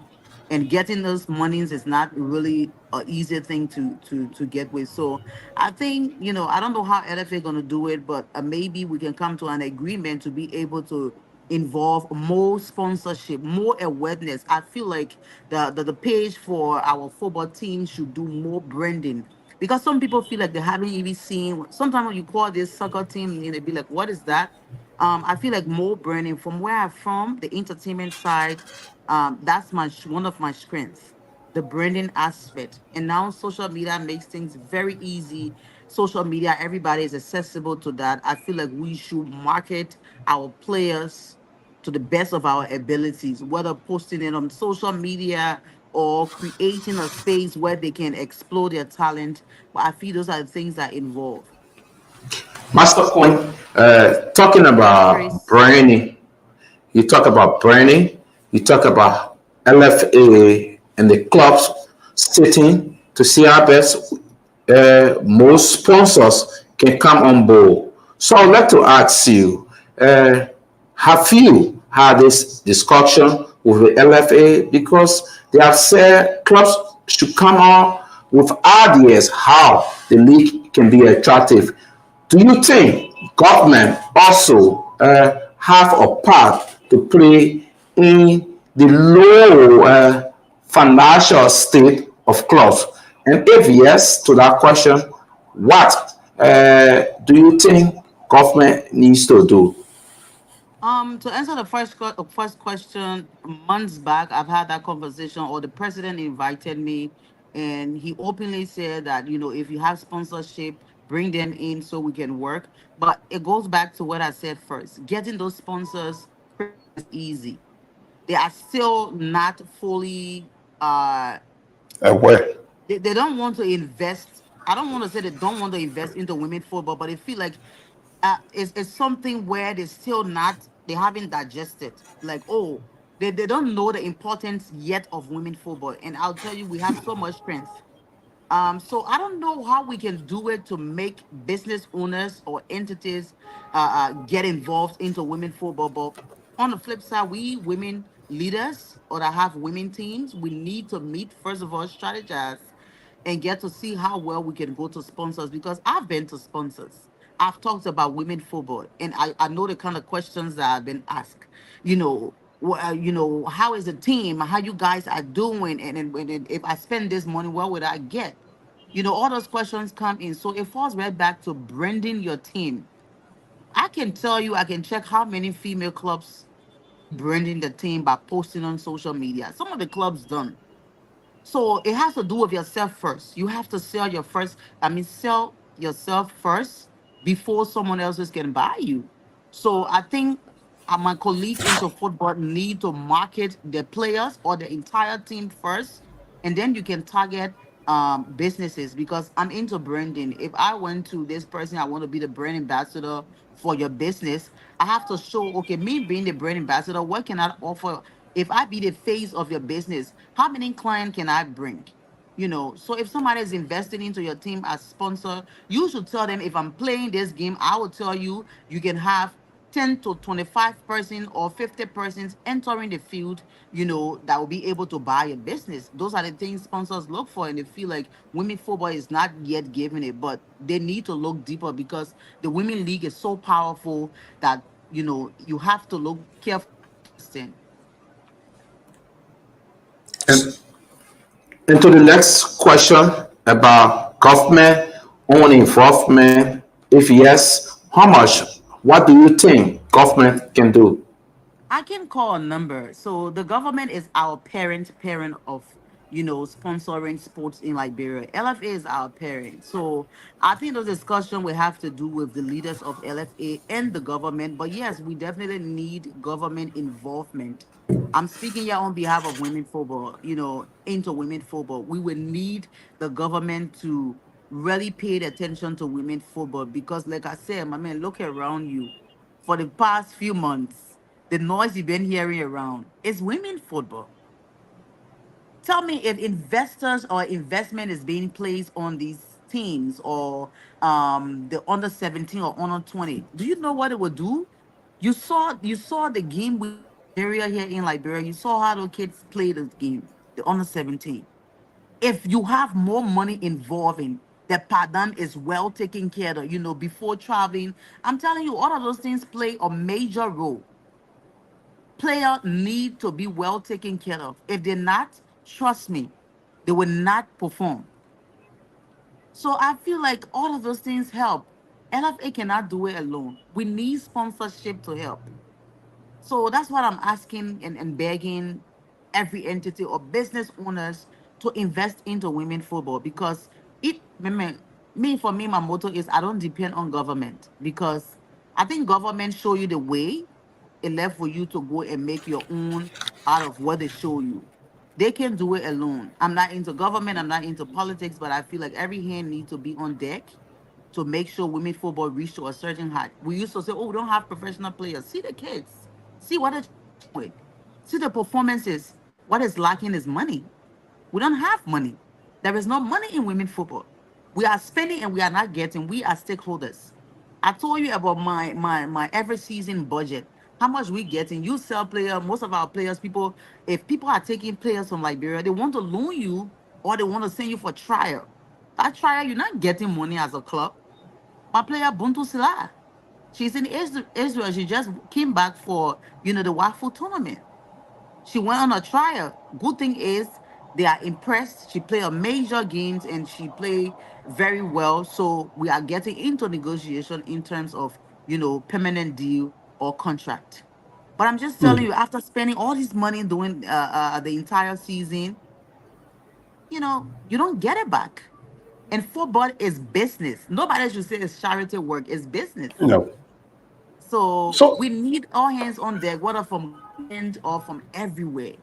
S3: and getting those monies is not really an easy thing to get with. So I think, I don't know how LFA gonna do it, but maybe we can come to an agreement to be able to involve more sponsorship, more awareness. I feel like the page for our football team should do more branding, because some people feel like they haven't even seen. Sometimes when you call this soccer team, they be like, "What is that?" I feel like more branding from where I'm from, the entertainment side. That's one of my strengths, the branding aspect. And now social media makes things very easy. Social media, everybody is accessible to that. I feel like we should market our players to the best of our abilities, whether posting it on social media or creating a space where they can explore their talent. But I feel those are the things that involve.
S2: Master Coin, talking
S3: Yes,
S2: about
S3: Chris.
S2: branding, you talk about branding, you talk about LFA and the clubs sitting to see how best most sponsors can come on board. So I'd like to ask you, have you had this discussion with the LFA? Because they have said clubs should come on with ideas how the league can be attractive. Do you think government also have a part to play in the low financial state of clubs? And if yes to that question, what do you think government needs to do?
S3: To answer the first question, months back, I've had that conversation, or the president invited me, and he openly said that, if you have sponsorship, bring them in so we can work. But it goes back to what I said first. Getting those sponsors is easy. They are still not fully. Uh,
S1: Where?
S3: they don't want to invest I don't want to say they don't want to invest into women football, but I feel like it's something where they still not, they haven't digested. Like, oh, they don't know the importance yet of women football. And I'll tell you, we have so much strength. So I don't know how we can do it to make business owners or entities get involved into women football. But on the flip side, we women leaders or that have women teams, we need to meet first of all, strategize, and get to see how well we can go to sponsors because I've been to sponsors. I've talked about women football, and I know the kind of questions that I've been asked. How is the team? How you guys are doing? And if I spend this money, what would I get? All those questions come in. So it falls right back to branding your team. I can tell you, I can check how many female clubs branding the team by posting on social media. Some of the clubs done. So it has to do with yourself first. You have to sell yourself first before someone else can buy you. So I think my colleagues into football need to market the players or the entire team first, and then you can target businesses because I'm into branding. If I went to this person, I want to be the brand ambassador for your business. I have to show, okay, me being the brand ambassador, what can I offer? If I be the face of your business, how many clients can I bring? So if somebody is investing into your team as sponsor, you should tell them, if I'm playing this game, I will tell you you can have 10 to 25 person or 50 persons entering the field, that will be able to buy a business. Those are the things sponsors look for, and they feel like women football is not yet giving it, but they need to look deeper because the women league is so powerful that you have to look carefully.
S2: And into the next question about government own involvement. If yes, how much? What do you think government can do?
S3: I can call a number. So the government is our parent of, sponsoring sports in Liberia. LFA is our parent. So I think the discussion we have to do with the leaders of LFA and the government. But yes, we definitely need government involvement. I'm speaking here on behalf of women football, into women football. We will need the government to really pay attention to women football because, like I said, my man, look around you. For the past few months, the noise you've been hearing around is women football. Tell me if investors or investment is being placed on these teams or the under 17 or under 20. Do you know what it would do? You saw the game with Nigeria here in Liberia. You saw how the kids play the game, the under 17. If you have more money involved in the padam is well taken care of, before traveling. I'm telling you, all of those things play a major role. Player need to be well taken care of. If they're not, trust me, they will not perform. So I feel like all of those things help. LFA cannot do it alone. We need sponsorship to help. So that's what I'm asking and begging every entity or business owners to invest into women football because for me, my motto is I don't depend on government because I think government show you the way, it left for you to go and make your own out of what they show you. They can do it alone. I'm not into government, I'm not into politics, but I feel like every hand needs to be on deck to make sure women football reach to a certain height. We used to say, oh, we don't have professional players. See the kids. See what they're with. See the performances. What is lacking is money. We don't have money. There is no money in women football. We are spending and we are not getting. We are stakeholders. I told you about my every season budget. How much we getting? You sell player. Most of our players, if people are taking players from Liberia, they want to loan you or they want to send you for trial. That trial, you're not getting money as a club. My player Buntu Sila, she's in Israel. She just came back for the Wafu tournament. She went on a trial. Good thing is they are impressed. She played a major games and she played very well. So we are getting into negotiation in terms of permanent deal or contract. But I'm just telling you, after spending all this money doing the entire season, you don't get it back. And football is business. Nobody should say it's charity work. It's business.
S1: No.
S3: So
S1: So,
S3: we need all hands on deck, whether from end or from everywhere.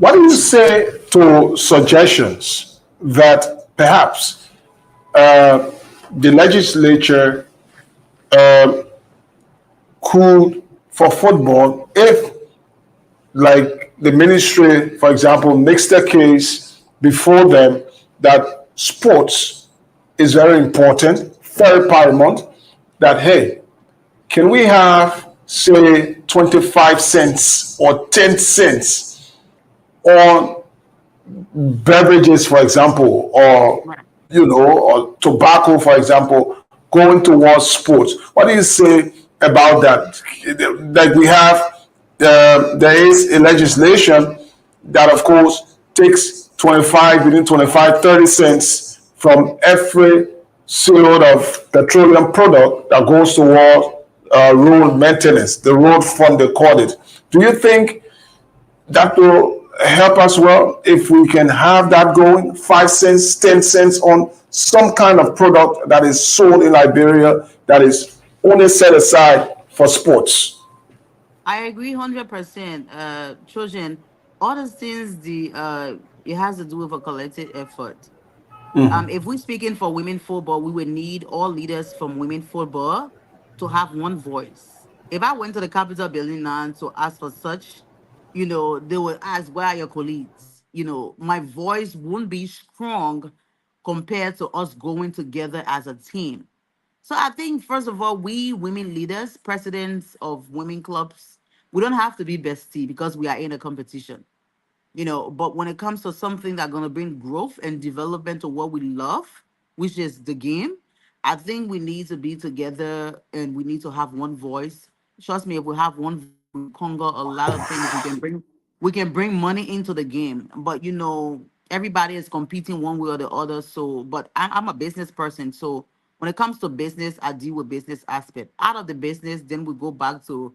S1: what do you say to suggestions that perhaps uh, the legislature uh, could, for football, if like the ministry, for example, makes the case before them that sports is very important, very paramount, that hey, can we have say 25 cents or 10 cents on beverages, for example, or
S3: Right.
S1: or tobacco, for example, going towards sports. What do you say about that? Like we have, there is a legislation that, of course, takes 25, within 25, 30 cents from every sale of petroleum product that goes toward road maintenance, the road fund, they call it. Do you think that will help us well if we can have that going 5 cents, 10 cents on some kind of product that is sold in Liberia that is only set aside for sports?
S3: I agree 100%. Children, all the things it has to do with a collective effort. If we're speaking for women football, we would need all leaders from women football to have one voice. If I went to the Capitol building now to ask for such, they would ask, where are your colleagues? My voice won't be strong compared to us going together as a team. So I think, first of all, we women leaders, presidents of women clubs, we don't have to be bestie because we are in a competition. But when it comes to something that's going to bring growth and development to what we love, which is the game, I think we need to be together and we need to have one voice. Trust me, if we have one voice, we conquer a lot of things. We can bring money into the game. But everybody is competing one way or the other. So, but I'm a business person. So when it comes to business, I deal with business aspect. Out of the business, then we go back to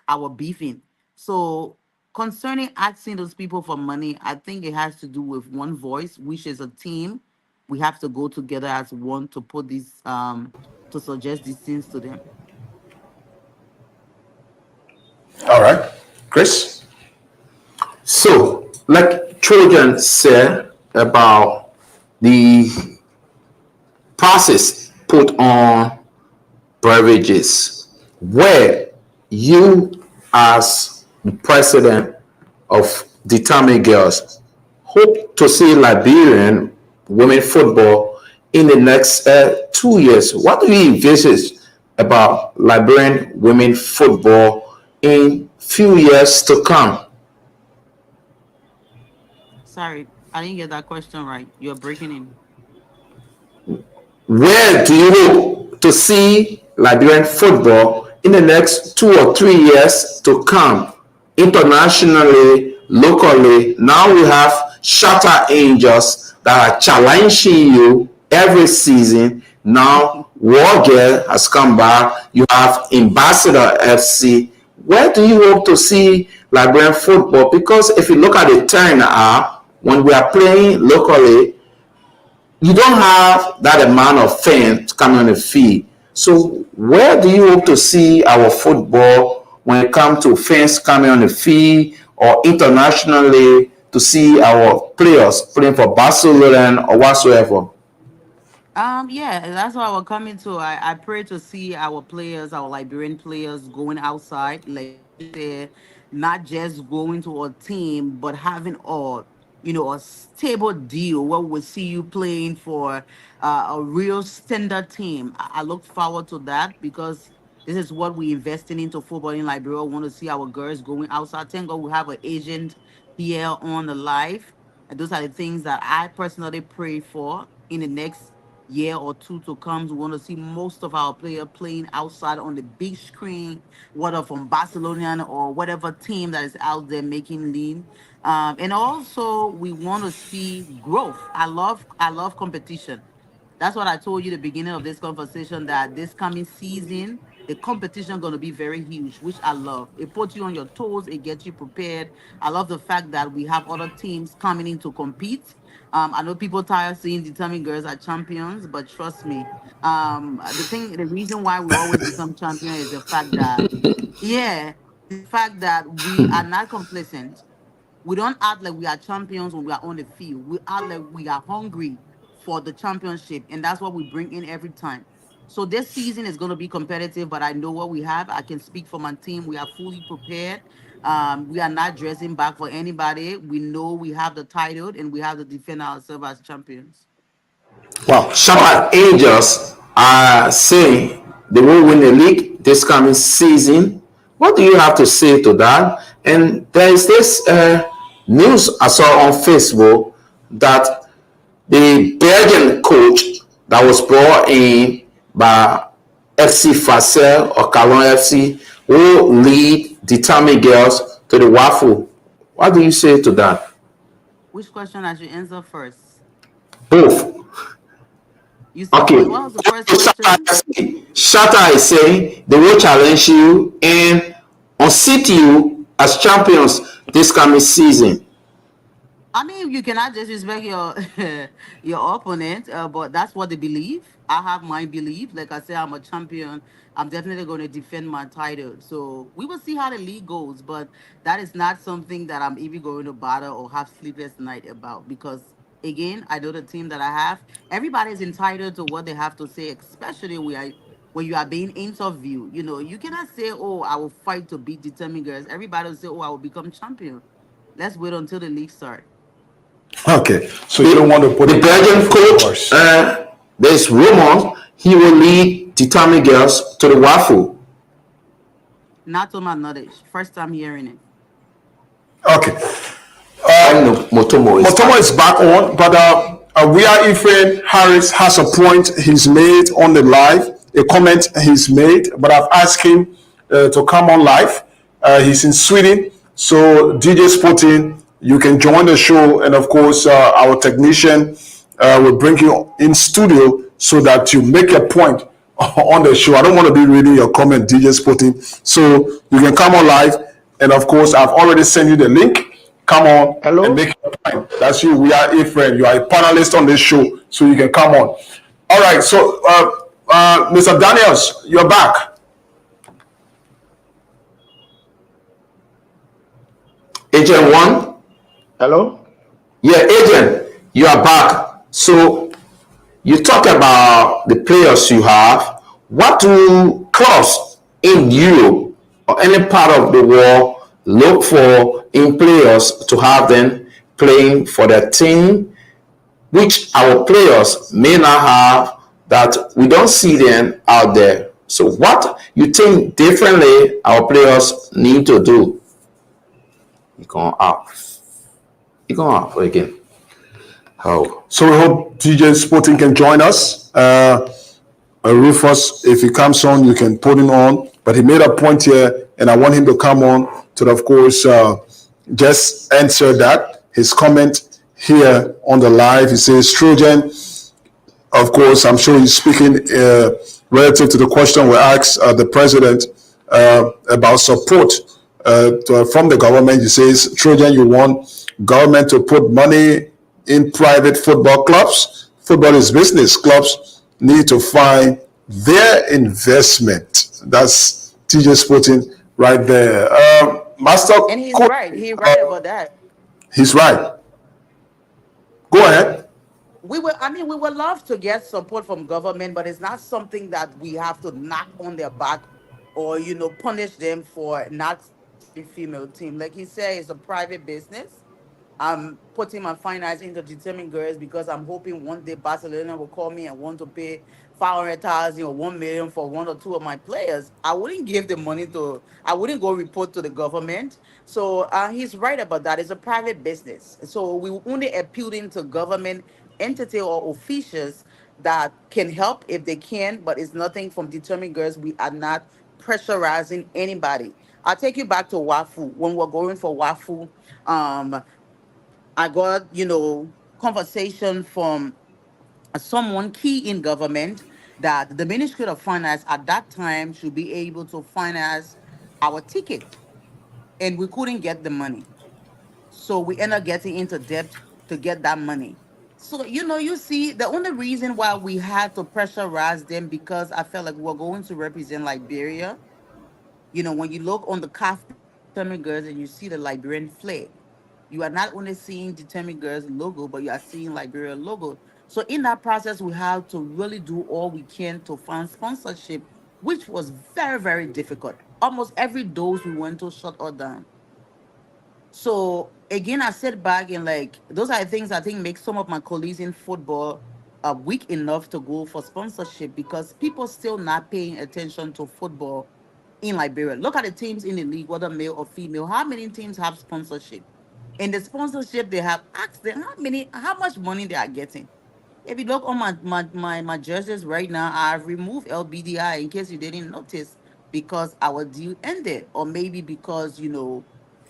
S3: our beefing. So concerning asking those people for money, I think it has to do with one voice, which is a team. We have to go together as one to put these to suggest these things to them.
S1: All right. Chris?
S2: So, like Trojan said about the process put on beverages, where you, as the president of Determined Girls, hope to see Liberian women football in the next 2 years. What do you envisage about Liberian women football in few years to come?
S3: Sorry, I didn't get that question right. You're breaking in.
S2: Where do you hope to see Liberian football in the next 2 or 3 years to come? Internationally, locally, now we have Shatter Angels that are challenging you every season. Now, Wargel has come back. You have Ambassador FC. Where do you hope to see Liberian football? Because if you look at the turnout, when we are playing locally, you don't have that amount of fans coming on the field. So where do you hope to see our football when it comes to fans coming on the field, or internationally to see our players playing for Barcelona or whatsoever?
S3: Yeah, that's what we're coming to. I pray to see our players, our Liberian players going outside, like you said, not just going to a team, but having a stable deal where we see you playing for a real standard team. I look forward to that because this is what we investing into football in Liberia. We want to see our girls going outside. Thank God we have an agent here on the live. And those are the things that I personally pray for in the next year or two to come. We want to see most of our player playing outside on the big screen, whether from Barcelona or whatever team that is out there making lean. And also we want to see growth. I love competition. That's what I told you at the beginning of this conversation, that this coming season, the competition going to be very huge, which I love. It puts you on your toes, it gets you prepared. I love the fact that we have other teams coming in to compete. I know people tired seeing determined girls are champions, but trust me, the reason why we always become champion is the fact that, yeah, the fact that we are not complacent. We don't act like we are champions when we are on the field. We act like we are hungry for the championship, and that's what we bring in every time. So this season is going to be competitive, but I know what we have. I can speak for my team. We are fully prepared. We are not dressing back for anybody. We know we have the title, and we have to defend ourselves as champions.
S1: Wow.
S2: Shabbat Angels are saying they will win the league this coming season. What do you have to say to that? And there is this news I saw on Facebook that the Belgian coach that was brought in by FC Facel or Calon FC will lead Determined Girls to the Waffle. What do you say to that?
S3: Which question I should answer first?
S2: Both.
S3: You said
S2: Okay.
S3: what was the first question?
S2: Shatta is saying they will challenge you and unseat you as champions this coming season.
S3: I mean, you cannot disrespect your your opponent, but that's what they believe. I have my belief. Like I said, I'm a champion. I'm definitely going to defend my title. So we will see how the league goes, but that is not something that I'm even going to bother or have sleepless night about because. Again, I know the team that I have. Everybody's entitled to what they have to say, especially when you are being interviewed. You know, you cannot say, "Oh, I will fight to beat determined girls." Everybody will say, "Oh, I will become champion." Let's wait until the league start.
S1: Okay. So you don't want to put
S2: The
S1: it
S2: Belgian coach,
S1: course.
S2: there's rumors he will lead Determined Girls to the Waffle.
S3: Not to my knowledge. First time hearing it.
S1: Okay.
S2: I know Motomo is
S1: Motomo
S2: back.
S1: is back on, but we are Ephraim Harris has a point he's made on the live, a comment he's made, but I've asked him to come on live. He's in Sweden, so DJ Sporting, you can join the show, and of course, our technician will bring you in studio so that you make a point on the show. I don't want to be reading your comment, DJ Sporting, so you can come on live, and of course, I've already sent you the link. Come on and
S4: Hello?
S1: make your point. That's you. We are a friend. You are a panelist on this show, so you can come on. All right. So, Mr. Daniels, you're back.
S2: Agent 1?
S4: Hello?
S2: Yeah, Agent, you are back. So you talk about the players you have. What do clubs in Europe or any part of the world look for in players to have them playing for their team, which our players may not have, that we don't see them out there? So what you think differently our players need to do? You going out. You going out again. How?
S1: So we hope DJ Sporting can join us. Rufus, if he comes on, you can put him on. But he made a point here, and I want him to come on to, of course, just answer that. His comment here on the live, he says, Trojan, of course, I'm sure he's speaking relative to the question we asked the president about support from the government. He says, Trojan, you want government to put money in private football clubs? Football is business. Clubs need to find their investment. That's TJ Sporting right there. Master
S3: And he's
S1: Coach,
S3: right. He's right about that.
S1: he's right. Go ahead.
S3: We would love to get support from government, but it's not something that we have to knock on their back or, punish them for not supporting female team. Like he said, it's a private business. I'm putting my finance into determined girls because I'm hoping one day Barcelona will call me and want to pay 500,000 or 1 million for one or two of my players. I wouldn't give the money to. I wouldn't go report to the government. So he's right about that. It's a private business. So we only appealing to government entity or officials that can help if they can, but it's nothing from determined girls. We are not pressurizing anybody. I'll take you back to Wafu. When we're going for Wafu, I got, conversation from someone key in government that the Ministry of Finance at that time should be able to finance our ticket. And we couldn't get the money. So we end up getting into debt to get that money. So, you see, the only reason why we had to pressurize them because I felt like we were going to represent Liberia. When you look on the CAF determined girls and you see the Liberian flag, you are not only seeing determined girls logo, but you are seeing Liberia logo. So in that process, we have to really do all we can to find sponsorship, which was very, very difficult. Almost every dose we went to shut us down. So again, I sit back and like those are things I think make some of my colleagues in football weak enough to go for sponsorship because people still not paying attention to football in Liberia. Look at the teams in the league, whether male or female. How many teams have sponsorship? And the sponsorship they have, ask them how much money they are getting. If you look on my jerseys right now, I've removed LBDI in case you didn't notice because our deal ended, or maybe because it's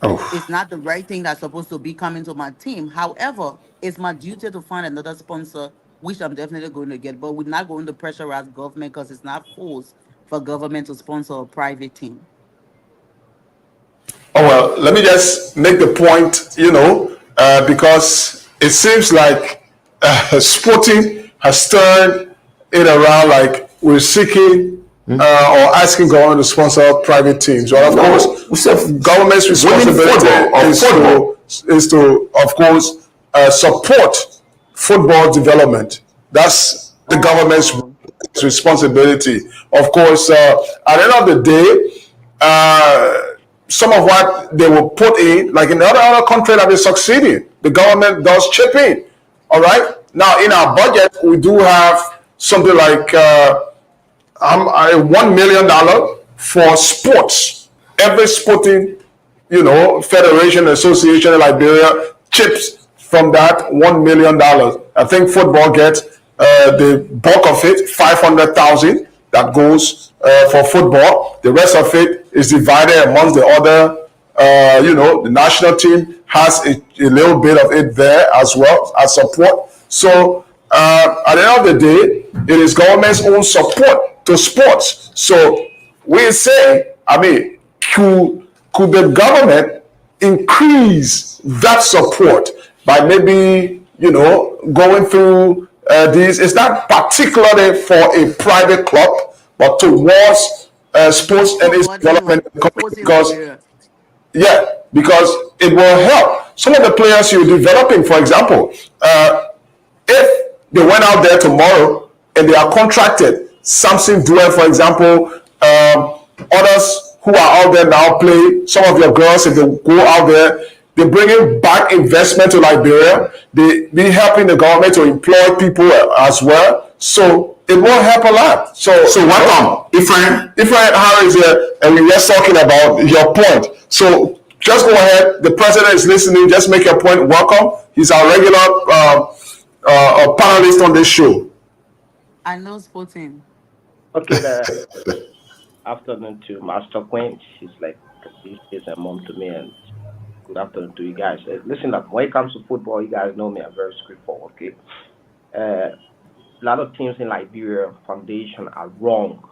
S1: Oh,
S3: not the right thing that's supposed to be coming to my team. However, it's my duty to find another sponsor, which I'm definitely going to get. But we're not going to pressurize government because it's not forced for government to sponsor a private team.
S1: oh well, let me just make the point, because it seems like sporting has turned it around like we're seeking or asking government to sponsor private teams. Well, of course,
S2: We said
S1: government's responsibility is to, of course, support football development. That's the government's
S3: Oh,
S1: responsibility. Of course, at the end of the day, some of what they will put in, like in the other country that is succeeding, the government does chip in. All right. Now, in our budget, we do have something like $1 million for sports. Every sporting, federation, association in Liberia chips from that $1 million. I think football gets the bulk of it, 500,000 that goes for football. The rest of it is divided amongst the other. The national team has a little bit of it there as well as support. So at the end of the day, it is government's own support to sports. So we say, I mean, could the government increase that support by maybe going through these? It's not particularly for a private club, but towards sports and its
S3: football
S1: development
S3: team,
S1: in the country,
S3: sports in
S1: because
S3: Liberia.
S1: yeah, because it will help some of the players you're developing. For example, if they went out there tomorrow and they are contracted, Samson Duen, for example, others who are out there now play, some of your girls, if they go out there, they bring in back investment to Liberia. They be helping the government to employ people as well. So it will help a lot. So
S2: welcome, Ifran.
S1: Ifran Harris is here, and we're just talking about your point. So just go ahead. The president is listening. Just make your point. Welcome. He's our regular panelist on this show.
S3: I know sporting.
S5: Okay, the afternoon to Master Queen. She's like this is a mom to me, and good afternoon to you guys. Listen up, when it comes to football, you guys know me. I'm very straightforward. Okay, a lot of teams in Liberia foundation are wrong.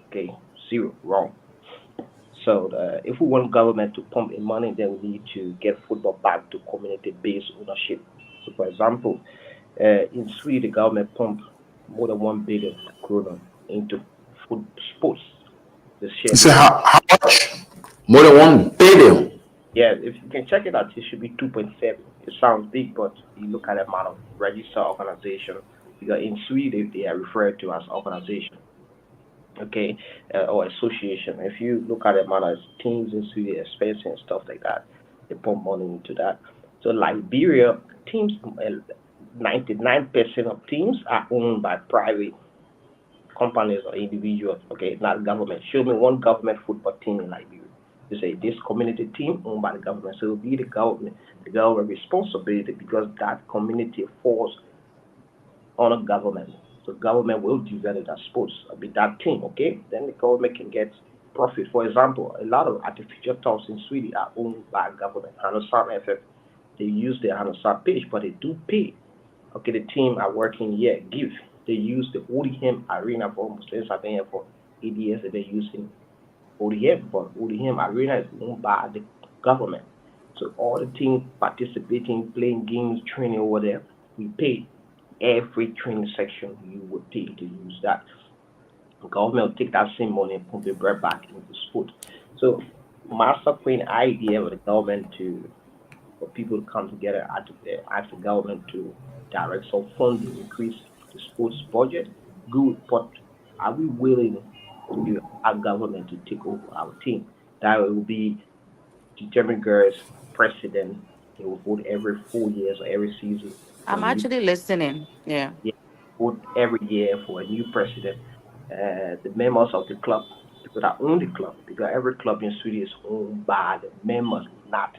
S5: Okay, zero wrong. So if we want government to pump in money, then we need to get football back to community-based ownership. So, for example, in Sweden, the government pumped more than 1 billion kroner into food sports. The
S1: You
S5: share
S1: say
S5: between,
S1: how much?
S2: More than 1 billion.
S5: yeah, if you can check it out, it should be 2.7. It sounds big, but you look at the amount of registered organization. Because in Sweden, they are referred to as organization, okay, or association. If you look at the amount of teams in Sweden, expenses and stuff like that, they pump money into that. So Liberia teams, 99% of teams are owned by private companies or individuals, okay, not government. Show me one government football team in Liberia. You say this community team owned by the government, so it will be the government responsibility because that community falls on a government. So government will develop that sports, be that team, okay? Then the government can get profit. For example, a lot of artificial turfs in Sweden are owned by government. Hanusan FF, they use the Hanusan page, but they do pay. Okay, the team are working here, give. They use the ODM arena for Muslims have been here for 8 years. They've been using ODM, but ODM arena is owned by the government. So all the teams participating, playing games, training over there, we pay every training section you would pay to use that. The government will take that same money and pump it right back into sport. So Master Queen idea with the government to for people to come together, ask the government to direct some funding, increase the sports budget. Good, but are we willing to give our government to take over our team? That will be determined girls president. They will vote every 4 years or every season for
S3: I'm
S5: a new,
S3: actually listening. Yeah.
S5: yeah, vote every year for a new president. The members of the club, people that own the club, because every club in Sweden is owned by the members, not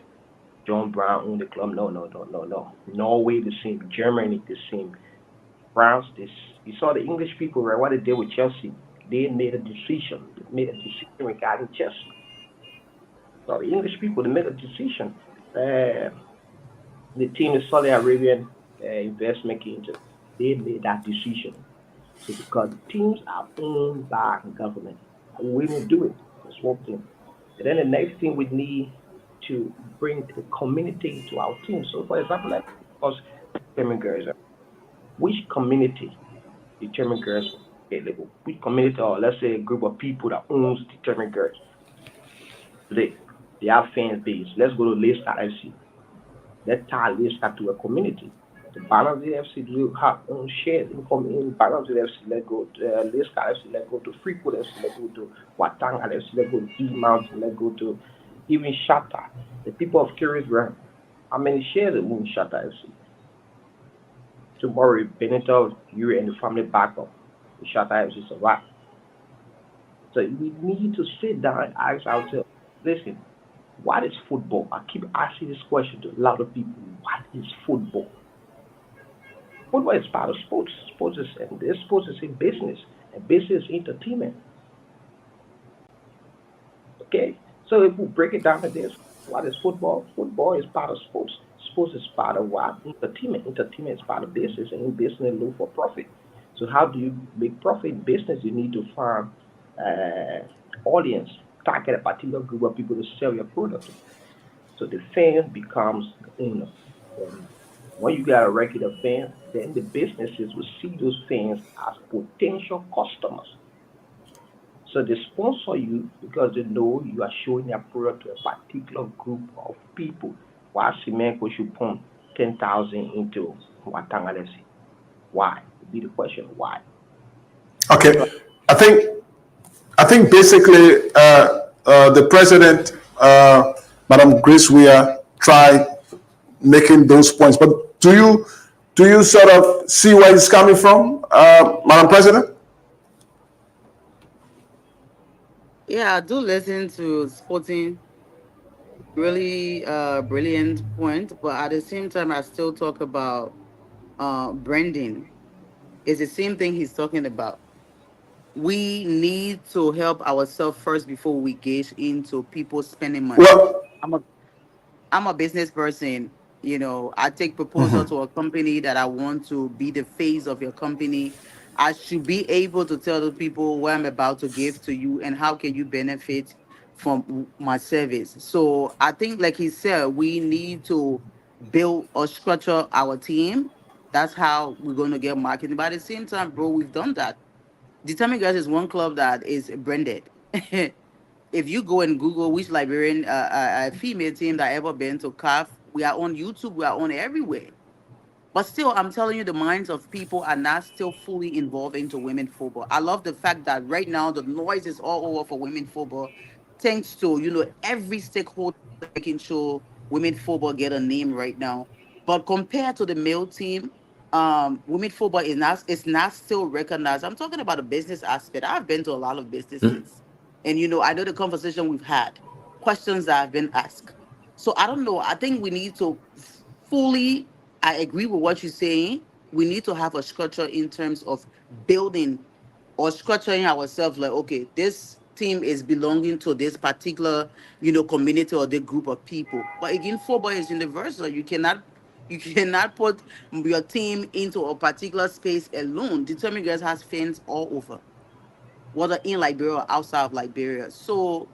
S5: John Brown owned the club. No, no, no, no, no. Norway the same, Germany the same. France, this you saw the English people, right? What they did with Chelsea, they made a decision. They made a decision regarding Chelsea. So the English people, they made a decision. Uh, the team is Saudi Arabian investment into. They made that decision. So because teams are owned by government, we will do it. That's one thing. And then the next thing we need to bring the community to our team. So for example, like us determined girls, which community determined girls available? Which community or let's say a group of people that owns determined girls. They have fan base. Let's go to Leicester FC. Let's tie Leicester to a community. The Barnsley FC do have own shares in Barnsley FC. Let's go to Leicester FC. Let's go to Freeport FC. Let's go to Watanga FC. Let's go to East Mountain. Let's go to even Shatter. The people of Curious Ground. How many shares own Shatter FC? Tomorrow, Benito, you and the family back up. The Shatter FC survive. So we need to sit down and ask ourselves, listen, what is football? I keep asking this question to a lot of people. What is football? Football is part of sports. Sports is in business, and business is entertainment. Okay, so if we break it down to this, what is football? Football is part of sports. Sports is part of what? Entertainment. Entertainment is part of business, and in business, look for profit. So how do you make profit in business? You need to find audience, target a particular group of people to sell your product to. So the fan becomes the owner. And when you got a regular fan, then the businesses will see those fans as potential customers. So they sponsor you because they know you are showing your product to a particular group of people. Why Simenko should pump 10,000 into Watanga FC? Why? Would be the question. Why?
S1: Okay, I think basically the president, Madam Grace Weir, tried making those points. But do you sort of see where it's coming from, Madam President?
S3: Yeah, I do listen to Sporting. Really brilliant point. But at the same time, I still talk about branding. It's the same thing he's talking about. We need to help ourselves first before we gauge into people spending money.
S1: Well,
S3: I'm a I'm a business person. I take proposal to a company that I want to be the face of your company. I should be able to tell the people what I'm about to give to you and how can you benefit from my service. So I think, like he said, we need to build or structure our team. That's how we're going to get marketing. But at the same time, bro, we've done that. Determined Girls is one club that is branded. If you go and Google which Liberian female team that ever been to CAF, we are on YouTube, we are on everywhere. But still, I'm telling you, the minds of people are not still fully involved into women football. I love the fact that right now the noise is all over for women football, thanks to every stakeholder making sure women football get a name right now. But compared to the male team, women football is not still recognized. I'm talking about the business aspect. I've been to a lot of businesses, and I know the conversation we've had, questions that have been asked. So I don't know. I think we need to fully. I agree with what you're saying. We need to have a structure in terms of building or structuring ourselves. Like, okay, this team is belonging to this particular, community or the group of people. But again, football is universal. You cannot put your team into a particular space alone. Determined Girls has fans all over, whether in Liberia or outside of Liberia. So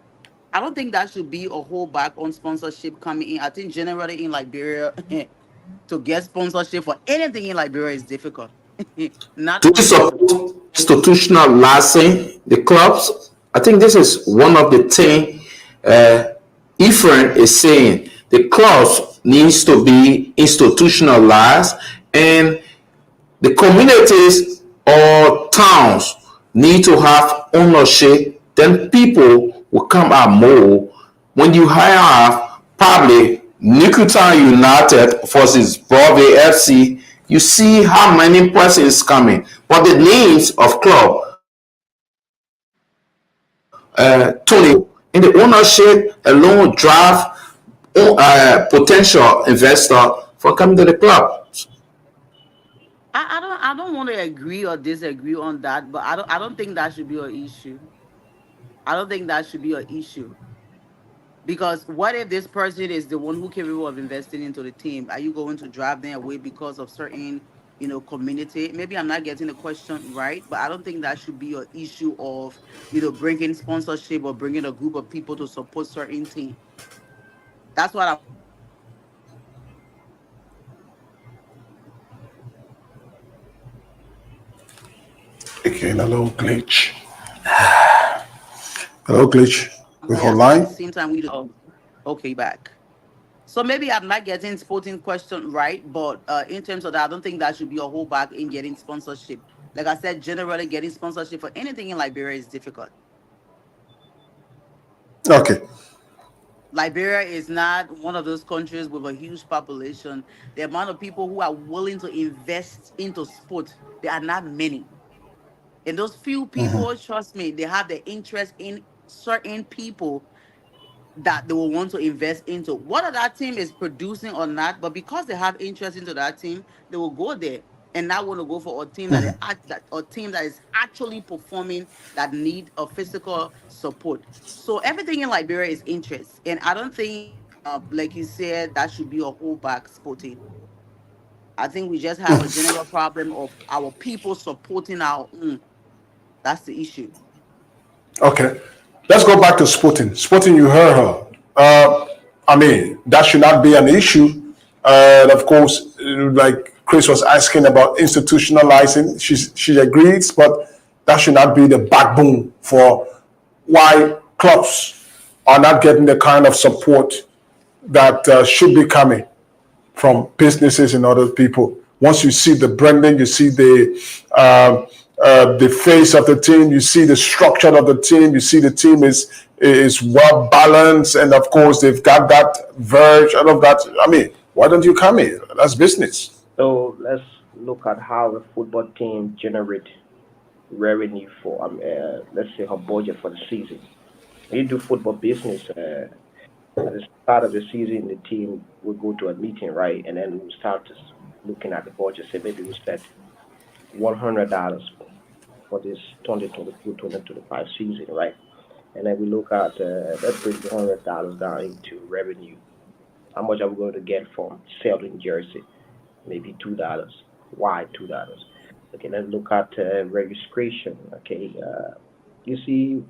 S3: I don't think that should be a whole back on sponsorship coming in. I think generally in Liberia, to get sponsorship for anything in Liberia is difficult. Not
S2: Do you
S3: only football.
S2: support institutional licensing the clubs? I think this is one of the things Ephraim is saying. The clubs needs to be institutionalized, and The communities or towns need to have ownership, then people will come out more. When you have probably Newtown United versus Broadway FC, you see how many persons coming, but the names of club, Tony, in the ownership alone drive potential investor for coming to the club.
S3: I don't want to agree or disagree on that, but I don't think that should be an issue. I don't think that should be an issue. Because what if this person is the one who capable of investing into the team? Are you going to drive them away because of certain, community? Maybe I'm not getting the question right, but I don't think that should be an issue of, bringing sponsorship or bringing a group of people to support certain team. That's what I.
S1: Again, a little glitch. Hello, glitch. With
S3: At
S1: online.
S3: the same time, we do. Okay, back. So maybe I'm not getting sporting question right, but in terms of that, I don't think that should be a holdback in getting sponsorship. Like I said, generally getting sponsorship for anything in Liberia is difficult.
S1: Okay.
S3: Liberia is not one of those countries with a huge population. The amount of people who are willing to invest into sport, there are not many. And those few people, trust me, they have the interest in certain people that they will want to invest into. Whether that team is producing or not, but because they have interest into that team, they will go there and not want to go for a team that is actually performing, that need a physical support. So everything in Liberia is interest, and I don't think, like you said, that should be a holdback sporting. I think we just have a general problem of our people supporting our own. That's the issue.
S1: Okay. Let's go back to Sporting. Sporting, you heard her. I mean, that should not be an issue. Of course, like Chris was asking about institutionalizing, she agrees, but that should not be the backbone for why clubs are not getting the kind of support that should be coming from businesses and other people. Once you see the branding, you see the face of the team, you see the structure of the team, you see the team is well balanced, and of course they've got that verge, all of that. I mean, why don't you come here? That's business.
S5: So let's look at how a football team generate revenue for, let's say, her budget for the season. When you do football business, at the start of the season, the team will go to a meeting, right? And then we'll start looking at the budget. Say maybe we set $100 for this 2024-2025 season, right? And then we look at, let's break the $100 down into revenue. How much are we going to get from selling jersey? Maybe $2. Why $2? Okay, let's look at registration. Okay, you see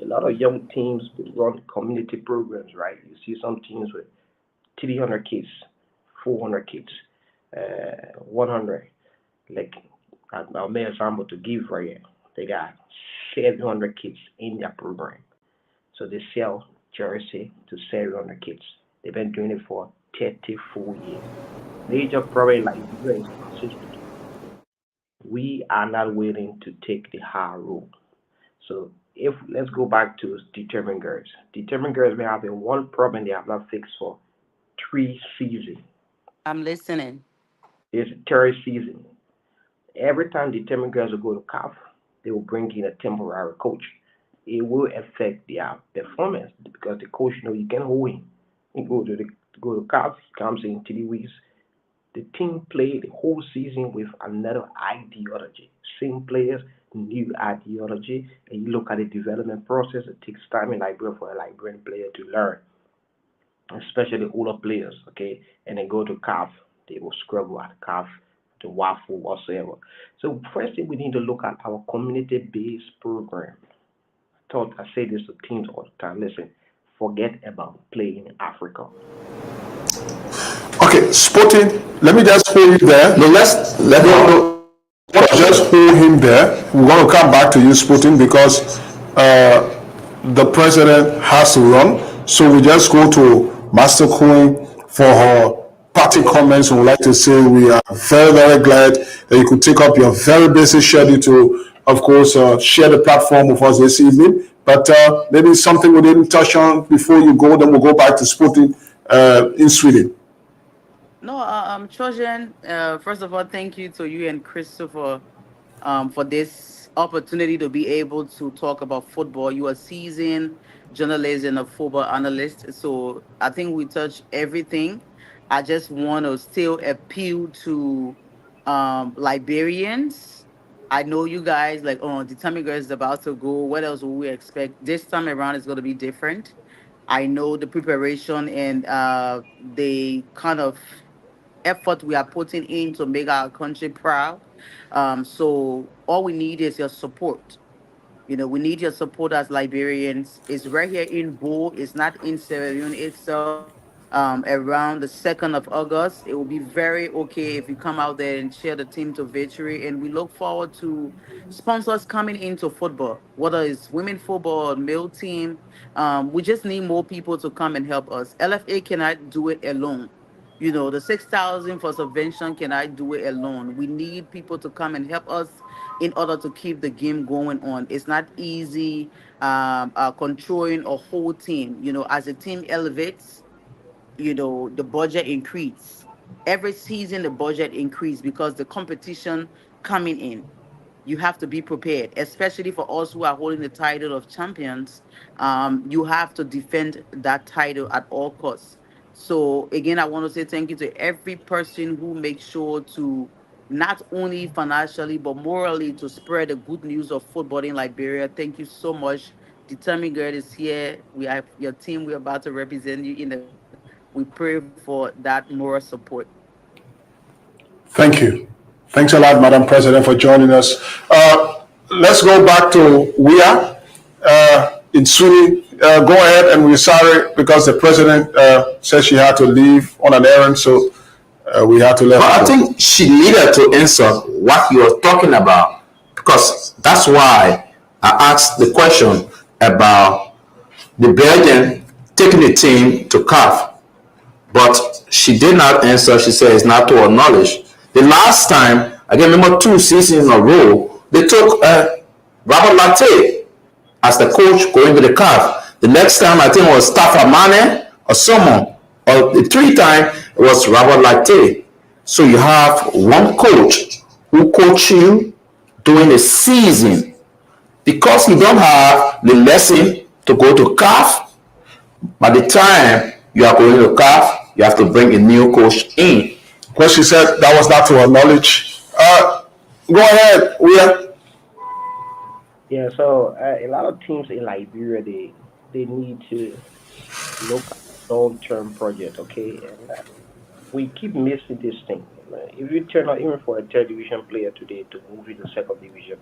S5: a lot of young teams run community programs, right? You see some teams with 300 kids, 400 kids, 100. Like, I'll make an example to give right here. They got 700 kids in their program. So they sell jersey to 700 kids. They've been doing it for 34 years. Major problem like this is consistency. We are not willing to take the hard road. So if let's go back to Determined Girls. Determined Girls may have been one problem they have not fixed for 3 seasons.
S3: I'm listening.
S5: It's the third season. Every time Determined Girls will go to CAF, they will bring in a temporary coach. It will affect their performance because the coach knows you can hold him. You go to CAF, he comes in 3 weeks. The team played the whole season with another ideology. Same players, new ideology, and you look at the development process. It takes time in Liberia for a Liberian player to learn, especially older players. Okay, and they go to CAF, they will struggle at CAF, to waffle whatsoever. So first thing we need to look at our community-based program. I say this to teams all the time. Listen, forget about playing in Africa.
S1: Okay, Sporting, let me just hold you there.
S2: No, let me
S1: Just hold him there. We're going to come back to you, Sporting, because the president has to run. So we just go to Master Queen for her parting comments, we would like to say we are very, very glad that you could take up your very busy schedule to, of course, share the platform with us this evening. But maybe something we didn't touch on before you go, then we'll go back to sporting in Sweden.
S3: No, Trojan, first of all, thank you to you and Christopher for this opportunity to be able to talk about football. You are seasoned journalist and a football analyst, so I think we touch everything. I just want to still appeal to Liberians. I know you guys like, oh, the Tommy Girl is about to go. What else will we expect? This time around is going to be different. I know the preparation and the kind of effort we are putting in to make our country proud. So all we need is your support. We need your support as Liberians. It's right here in Bo. It's not in Sierra Leone itself. Around the 2nd of August, it will be very okay if you come out there and cheer the team to victory. And we look forward to sponsors coming into football, whether it's women football or male team. We just need more people to come and help us. LFA cannot do it alone. The 6,000 for subvention cannot do it alone. We need people to come and help us in order to keep the game going on. It's not easy controlling a whole team. As a team elevates, the budget increase. Every season, the budget increase because the competition coming in. You have to be prepared, especially for us who are holding the title of champions. You have to defend that title at all costs. So again, I want to say thank you to every person who makes sure to not only financially but morally to spread the good news of football in Liberia. Thank you so much. Determined Girl is here. We have your team. We're about to represent you in the field. We pray for that moral support.
S1: Thank you. Thanks a lot, Madam President, for joining us. Let's go back to WIA in Sweden. Go ahead, and we're sorry because the president said she had to leave on an errand, so we had to let
S2: But
S1: her
S2: I
S1: go.
S2: think she needed to answer what you are talking about, because that's why I asked the question about the Belgian taking the team to CAF. But she did not answer. She said it's not to her knowledge. The last time, I can remember 2 seasons in a row, they took Robert Latte as the coach going to the CAF. The next time, I think it was Stafford Mane or someone. Or the 3 time, it was Robert Latte. So you have one coach who coach you during the season. Because you don't have the lesson to go to CAF, by the time you are going to CAF, you have to bring a new coach in.
S1: Well, she said that was not to her knowledge. Go ahead, WIA.
S5: Yeah, so a lot of teams in Liberia they need to look at long-term project, okay? And we keep missing this thing. If you turn out even for a third division player today to move into second division,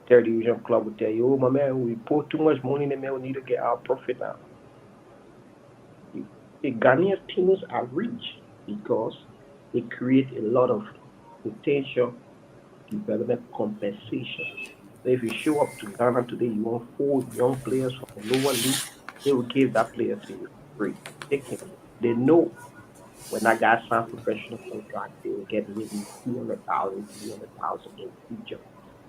S5: third division club will tell you, oh my man, we put too much money in the man, we need to get our profit now. The Ghanaian teams are rich because they create a lot of potential development compensation. So if you show up to Ghana today, you want 4 young players from the lower league, they will give that player to you free. Take him. They know when that guy signs professional contract, they will get maybe 200,000, 300,000 in the future.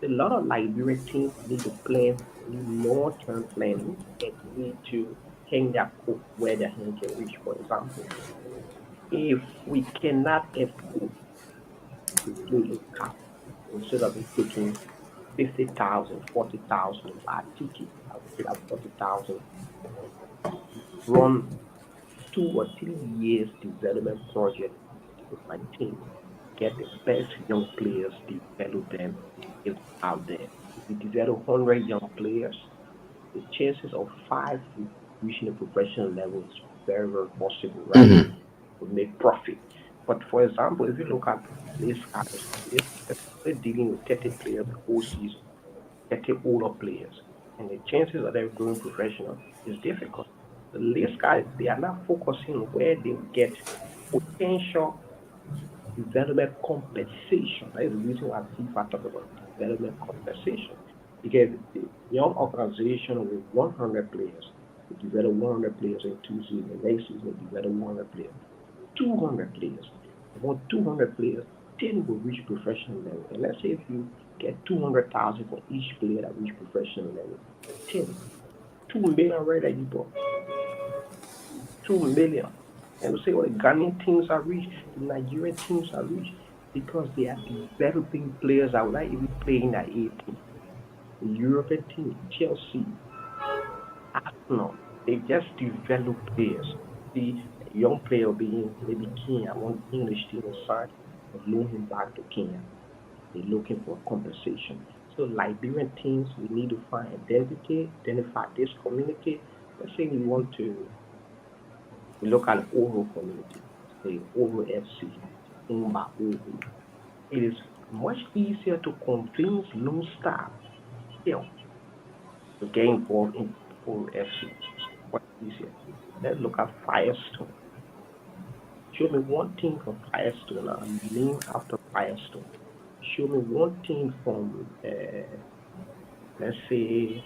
S5: A lot of Liberian teams need to plan, need long-term planning, and need to hang their coat where their hand can reach. For example, if we cannot afford to play in cup instead of it taking 50,000, 40,000 buy ticket, I would say that 40,000 run 2 or 3 years development project with my team. Get the best young players, develop them if out there. If you develop 100 young players, the chances of 5 reaching a professional level is very, very possible, right? To make profit. But for example, if you look at these guys, they're dealing with 30 players the whole season, 30 older players, and the chances of them going professional is difficult. The these guys, they are not focusing on where they get potential development compensation. That is the reason why FIFA talk about development compensation. Because the young organization with 100 players, they develop 100 players in 2 seasons, next season they develop 100 players. 200 players. I want 200 players. 10 will reach professional level. And let's say if you get 200,000 for each player that reach professional level, 10, 2 million right at you, bro. 2 million. And we say, well, the Ghanaian teams are rich, the Nigerian teams are rich because they are developing players that would not even play in that A team. The European team, Chelsea, Arsenal, they just develop players. The young player being maybe Kenya, one English team aside, of loan him back to Kenya. They're looking for compensation. So Liberian teams, we need to find identify this community. Let's say we want to look at the Oro community, say Oro FC, Umba Oro. It is much easier to convince Lone Star still to get involved in Oro FC. Much easier. Let's look at Firestone. Show me one team from Firestone, I'm named after Firestone. Show me one team from, let's say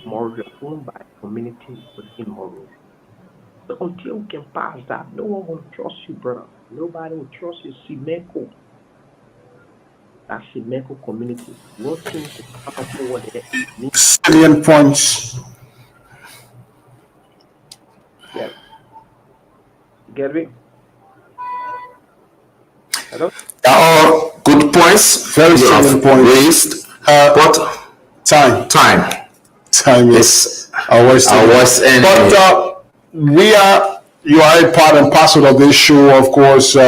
S5: Morio, owned by a community within Morio. So until we can pass that, no one will trust you, brother. Nobody will trust you. Simeco, that Simeco community, one team to come forward there.
S1: Salient points.
S5: Yeah. Get me? Hello?
S2: All good points.
S1: Very
S2: you have
S1: salient points.
S2: raised. But time
S1: is
S2: is
S1: our worst enemy. But you are a part and parcel of this show, of course. We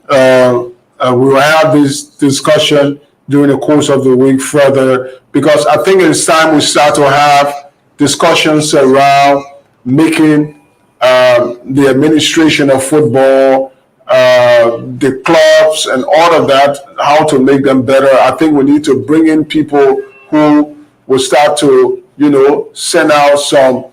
S1: will have this discussion during the course of the week further, because I think it's time we start to have discussions around making the administration of football, the clubs and all of that, how to make them better. I think we need to bring in people who will start to, send out some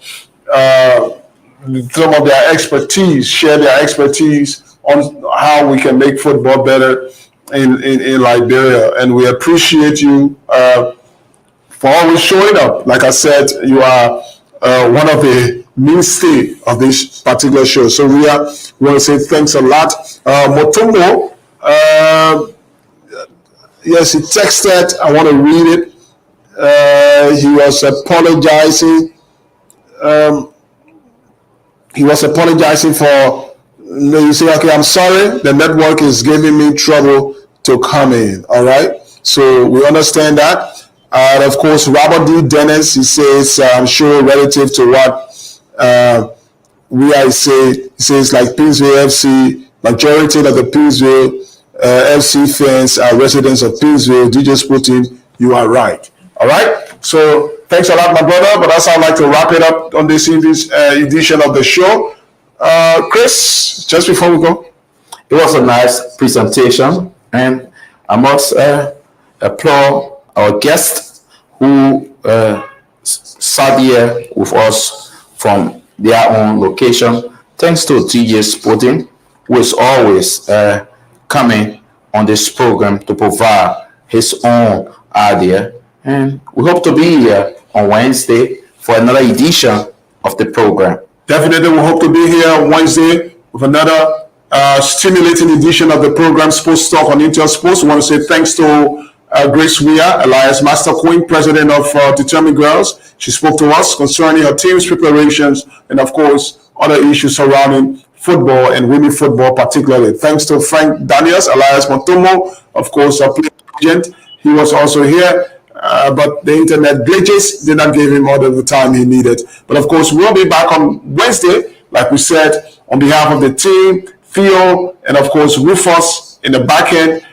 S1: of their expertise, share their expertise on how we can make football better in Liberia. And we appreciate you for always showing up. Like I said, you are one of the mainstay of this particular show. So we want to say thanks a lot. Motumbo, yes, he texted. I want to read it. He was apologizing. He was apologizing for. You say, okay, I'm sorry. The network is giving me trouble to come in. All right. So we understand that. And of course, Robert D. Dennis, he says, I'm sure relative to what he says like Pittsville FC, majority of the Pittsville FC fans are residents of Pittsville. DJ Sporting, you are right. All right. So thanks a lot, my brother. But that's how I'd like to wrap it up on this edition of the show. Chris, just before we go.
S2: It was a nice presentation, and I must applaud our guests who sat here with us from their own location. Thanks to DJ Sporting, who is always coming on this program to provide his own idea. And we hope to be here on Wednesday for another edition of the program.
S1: Definitely, we hope to be here Wednesday with another stimulating edition of the program, Sports Talk on Intel Sports. We want to say thanks to Grace Weah, Elias Master Queen, president of Determined Girls. She spoke to us concerning her team's preparations and, of course, other issues surrounding football and women football particularly. Thanks to Frank Daniels, Elias Montomo, of course, our player agent. He was also here. But the internet glitches did not give him all of the time he needed. But of course, we'll be back on Wednesday, like we said, on behalf of the team, Theo, and of course, Rufus in the back end,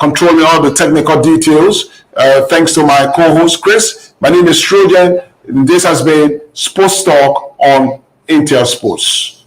S1: controlling all the technical details. Thanks to my co-host, Chris. My name is Trojan. This has been Sports Talk on Intel Sports.